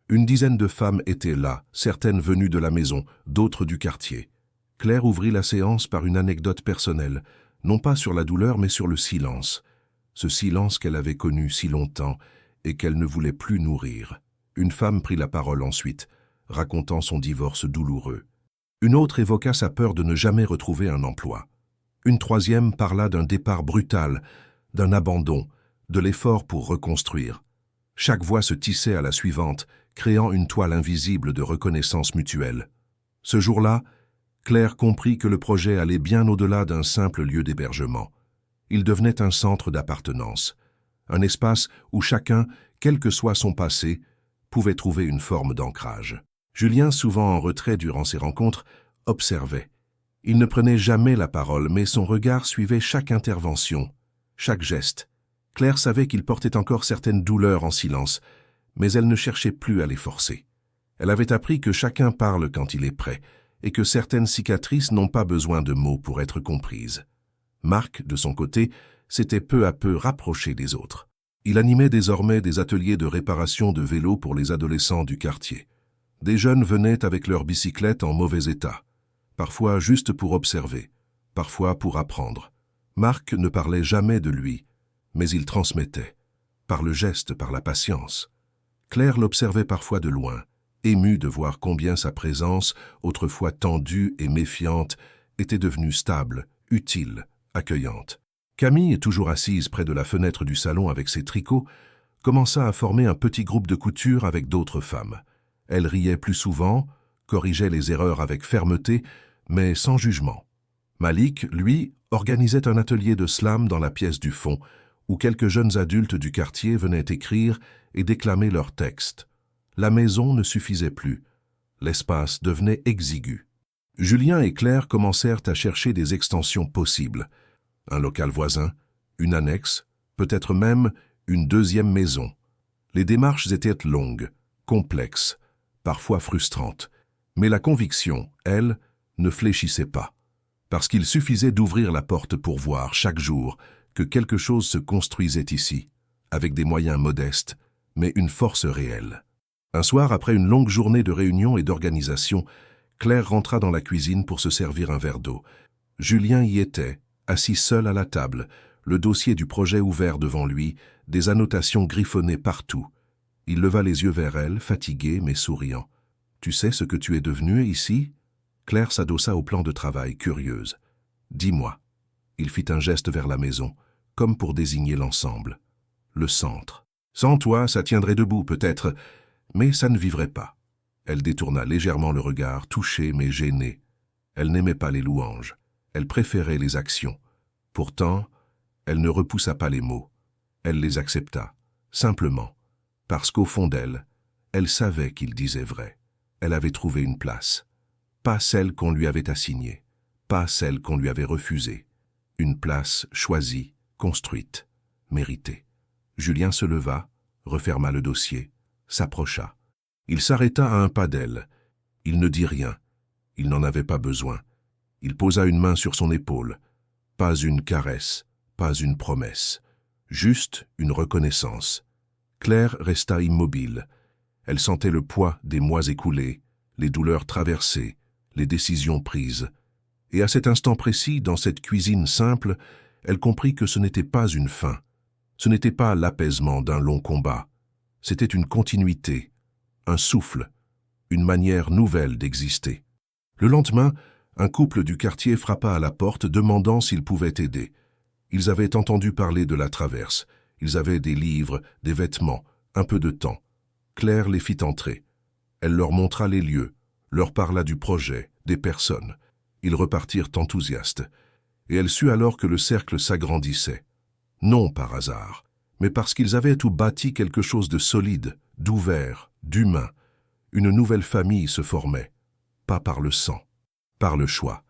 Une dizaine de femmes étaient là, certaines venues de la maison, d'autres du quartier. Claire ouvrit la séance par une anecdote personnelle, non pas sur la douleur, mais sur le silence. Ce silence qu'elle avait connu si longtemps et qu'elle ne voulait plus nourrir. Une femme prit la parole ensuite, racontant son divorce douloureux. Une autre évoqua sa peur de ne jamais retrouver un emploi. Une troisième parla d'un départ brutal, d'un abandon, de l'effort pour reconstruire. Chaque voix se tissait à la suivante, créant une toile invisible de reconnaissance mutuelle. Ce jour-là, Claire comprit que le projet allait bien au-delà d'un simple lieu d'hébergement. Il devenait un centre d'appartenance, un espace où chacun, quel que soit son passé, pouvait trouver une forme d'ancrage. Julien, souvent en retrait durant ces rencontres, observait. Il ne prenait jamais la parole, mais son regard suivait chaque intervention, chaque geste. Claire savait qu'il portait encore certaines douleurs en silence, mais elle ne cherchait plus à les forcer. Elle avait appris que chacun parle quand il est prêt, et que certaines cicatrices n'ont pas besoin de mots pour être comprises. Marc, de son côté, s'était peu à peu rapproché des autres. Il animait désormais des ateliers de réparation de vélos pour les adolescents du quartier. Des jeunes venaient avec leurs bicyclettes en mauvais état, parfois juste pour observer, parfois pour apprendre. Marc ne parlait jamais de lui, mais il transmettait, par le geste, par la patience. Claire l'observait parfois de loin, émue de voir combien sa présence, autrefois tendue et méfiante, était devenue stable, utile, accueillante. Camille, toujours assise près de la fenêtre du salon avec ses tricots, commença à former un petit groupe de couture avec d'autres femmes. Elle riait plus souvent, corrigeait les erreurs avec fermeté, mais sans jugement. Malik, lui, organisait un atelier de slam dans la pièce du fond, où quelques jeunes adultes du quartier venaient écrire et déclamer leurs textes. La maison ne suffisait plus. L'espace devenait exigu. Julien et Claire commencèrent à chercher des extensions possibles. Un local voisin, une annexe, peut-être même une deuxième maison. Les démarches étaient longues, complexes, parfois frustrantes. Mais la conviction, elle, ne fléchissait pas. Parce qu'il suffisait d'ouvrir la porte pour voir, chaque jour, que quelque chose se construisait ici, avec des moyens modestes, mais une force réelle. Un soir, après une longue journée de réunion et d'organisation, Claire rentra dans la cuisine pour se servir un verre d'eau. Julien y était, assis seul à la table, le dossier du projet ouvert devant lui, des annotations griffonnées partout. Il leva les yeux vers elle, fatigué mais souriant. « Tu sais ce que tu es devenue ici ?» Claire s'adossa au plan de travail, curieuse. « Dis-moi. » Il fit un geste vers la maison, comme pour désigner l'ensemble. Le centre. « Sans toi, ça tiendrait debout peut-être, mais ça ne vivrait pas. » Elle détourna légèrement le regard, touchée mais gênée. Elle n'aimait pas les louanges. Elle préférait les actions. Pourtant, elle ne repoussa pas les mots. Elle les accepta, simplement, parce qu'au fond d'elle, elle savait qu'il disait vrai. Elle avait trouvé une place. Pas celle qu'on lui avait assignée, pas celle qu'on lui avait refusée. Une place choisie, construite, méritée. Julien se leva, referma le dossier, s'approcha. Il s'arrêta à un pas d'elle. Il ne dit rien. Il n'en avait pas besoin. Il posa une main sur son épaule. Pas une caresse, pas une promesse. Juste une reconnaissance. Claire resta immobile. Elle sentait le poids des mois écoulés, les douleurs traversées, les décisions prises. Et à cet instant précis, dans cette cuisine simple, elle comprit que ce n'était pas une fin. Ce n'était pas l'apaisement d'un long combat. C'était une continuité, un souffle, une manière nouvelle d'exister. Le lendemain, un couple du quartier frappa à la porte demandant s'ils pouvaient aider. Ils avaient entendu parler de la traverse. Ils avaient des livres, des vêtements, un peu de temps. Claire les fit entrer. Elle leur montra les lieux, leur parla du projet, des personnes. Ils repartirent enthousiastes. Et elle sut alors que le cercle s'agrandissait. Non par hasard, mais parce qu'ils avaient tout bâti quelque chose de solide, d'ouvert, d'humain. Une nouvelle famille se formait, pas par le sang, par le choix,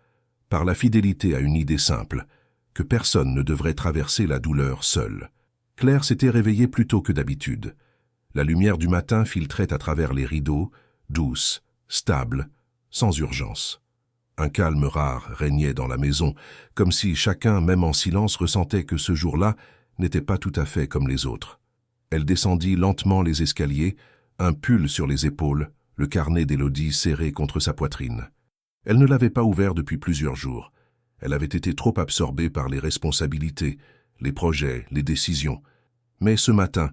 par la fidélité à une idée simple, que personne ne devrait traverser la douleur seul. Claire s'était réveillée plus tôt que d'habitude. La lumière du matin filtrait à travers les rideaux, douce, stable, sans urgence. Un calme rare régnait dans la maison, comme si chacun, même en silence, ressentait que ce jour-là n'était pas tout à fait comme les autres. Elle descendit lentement les escaliers, un pull sur les épaules, le carnet d'Élodie serré contre sa poitrine. Elle ne l'avait pas ouvert depuis plusieurs jours. Elle avait été trop absorbée par les responsabilités, les projets, les décisions. Mais ce matin,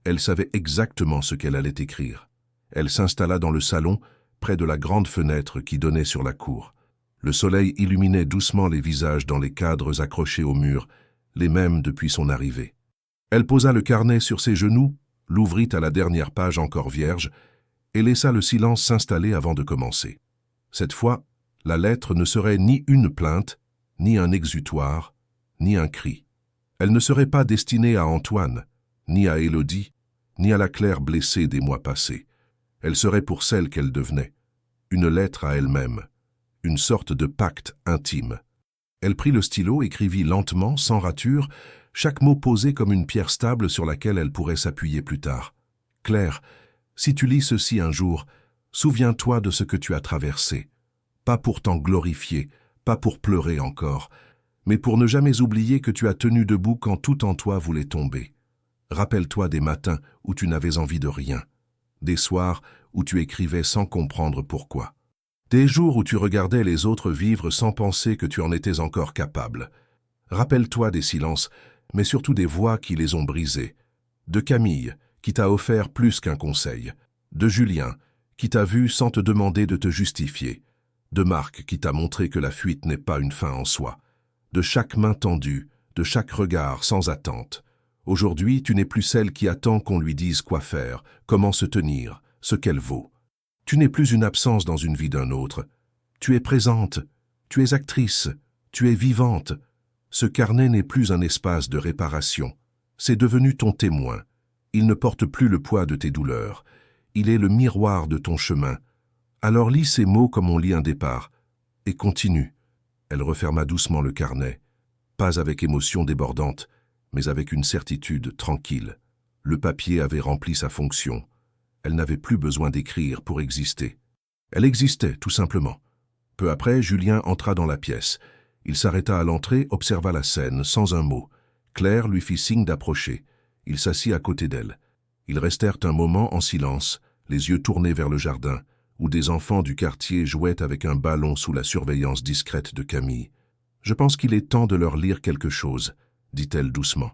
elle savait exactement ce qu'elle allait écrire. Elle s'installa dans le salon, près de la grande fenêtre qui donnait sur la cour. Le soleil illuminait doucement les visages dans les cadres accrochés au mur, les mêmes depuis son arrivée. Elle posa le carnet sur ses genoux, l'ouvrit à la dernière page encore vierge, et laissa le silence s'installer avant de commencer. Cette fois, la lettre ne serait ni une plainte, ni un exutoire, ni un cri. Elle ne serait pas destinée à Antoine, ni à Élodie, ni à la Claire blessée des mois passés. Elle serait pour celle qu'elle devenait, une lettre à elle-même, une sorte de pacte intime. Elle prit le stylo, écrivit lentement, sans rature, chaque mot posé comme une pierre stable sur laquelle elle pourrait s'appuyer plus tard. « Claire, si tu lis ceci un jour, souviens-toi de ce que tu as traversé. Pas pour t'en glorifier, pas pour pleurer encore, mais pour ne jamais oublier que tu as tenu debout quand tout en toi voulait tomber. Rappelle-toi des matins où tu n'avais envie de rien, des soirs où tu écrivais sans comprendre pourquoi. Des jours où tu regardais les autres vivre sans penser que tu en étais encore capable. Rappelle-toi des silences, mais surtout des voix qui les ont brisés. De Camille, qui t'a offert plus qu'un conseil. De Julien, qui t'a vu sans te demander de te justifier. De Marc, qui t'a montré que la fuite n'est pas une fin en soi. De chaque main tendue, de chaque regard sans attente. Aujourd'hui, tu n'es plus celle qui attend qu'on lui dise quoi faire, comment se tenir, ce qu'elle vaut. Tu n'es plus une absence dans une vie d'un autre. Tu es présente, tu es actrice, tu es vivante. Ce carnet n'est plus un espace de réparation. C'est devenu ton témoin. Il ne porte plus le poids de tes douleurs. Il est le miroir de ton chemin. Alors lis ces mots comme on lit un départ. Et continue. Elle referma doucement le carnet. Pas avec émotion débordante, mais avec une certitude tranquille. Le papier avait rempli sa fonction. Elle n'avait plus besoin d'écrire pour exister. Elle existait, tout simplement. Peu après, Julien entra dans la pièce. Il s'arrêta à l'entrée, observa la scène, sans un mot. Claire lui fit signe d'approcher. Il s'assit à côté d'elle. Ils restèrent un moment en silence, les yeux tournés vers le jardin, où des enfants du quartier jouaient avec un ballon sous la surveillance discrète de Camille. « Je pense qu'il est temps de leur lire quelque chose », dit-elle doucement.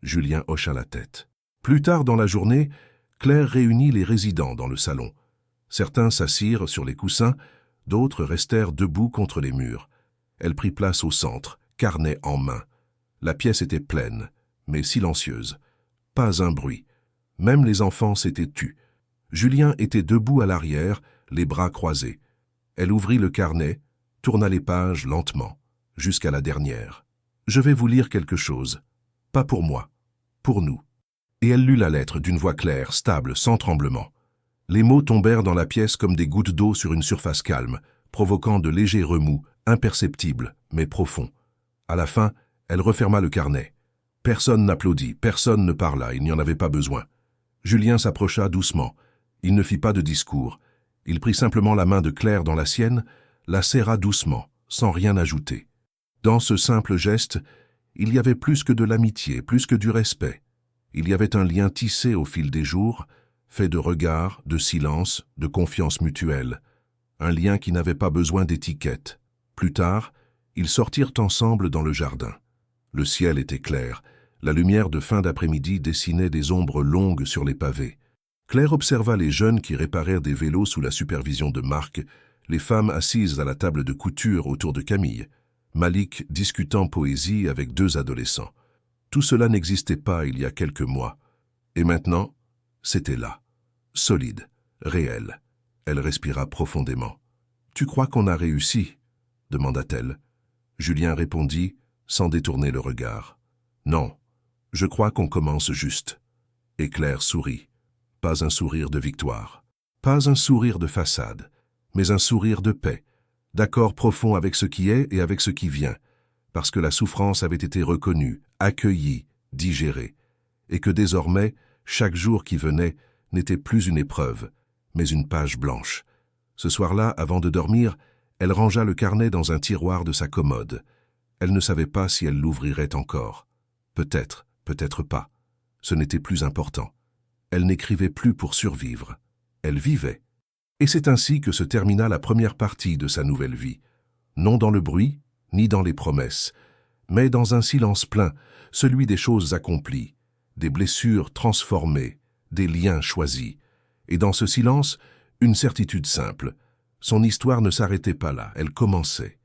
Julien hocha la tête. Plus tard dans la journée, Claire réunit les résidents dans le salon. Certains s'assirent sur les coussins, d'autres restèrent debout contre les murs. Elle prit place au centre, carnet en main. La pièce était pleine, mais silencieuse. Pas un bruit. Même les enfants s'étaient tus. Julien était debout à l'arrière, les bras croisés. Elle ouvrit le carnet, tourna les pages lentement, jusqu'à la dernière. « Je vais vous lire quelque chose. Pas pour moi, pour nous. » Et elle lut la lettre d'une voix claire, stable, sans tremblement. Les mots tombèrent dans la pièce comme des gouttes d'eau sur une surface calme, provoquant de légers remous, imperceptibles, mais profonds. À la fin, elle referma le carnet. Personne n'applaudit, personne ne parla, il n'y en avait pas besoin. Julien s'approcha doucement. Il ne fit pas de discours. Il prit simplement la main de Claire dans la sienne, la serra doucement, sans rien ajouter. Dans ce simple geste, il y avait plus que de l'amitié, plus que du respect. Il y avait un lien tissé au fil des jours, fait de regards, de silence, de confiance mutuelle. Un lien qui n'avait pas besoin d'étiquette. Plus tard, ils sortirent ensemble dans le jardin. Le ciel était clair. La lumière de fin d'après-midi dessinait des ombres longues sur les pavés. Claire observa les jeunes qui réparèrent des vélos sous la supervision de Marc, les femmes assises à la table de couture autour de Camille, Malik discutant poésie avec 2 adolescents. Tout cela n'existait pas il y a quelques mois. Et maintenant, c'était là, solide, réel. Elle respira profondément. « Tu crois qu'on a réussi ?» demanda-t-elle. Julien répondit, sans détourner le regard. « Non, je crois qu'on commence juste. » Et Claire sourit. Pas un sourire de victoire, pas un sourire de façade, mais un sourire de paix, d'accord profond avec ce qui est et avec ce qui vient, parce que la souffrance avait été reconnue, accueillie, digérée, et que désormais, chaque jour qui venait n'était plus une épreuve, mais une page blanche. Ce soir-là, avant de dormir, elle rangea le carnet dans un tiroir de sa commode. Elle ne savait pas si elle l'ouvrirait encore. Peut-être, peut-être pas. Ce n'était plus important. Elle n'écrivait plus pour survivre. Elle vivait. Et c'est ainsi que se termina la première partie de sa nouvelle vie. Non dans le bruit, ni dans les promesses, mais dans un silence plein, celui des choses accomplies, des blessures transformées, des liens choisis. Et dans ce silence, une certitude simple. Son histoire ne s'arrêtait pas là, elle commençait.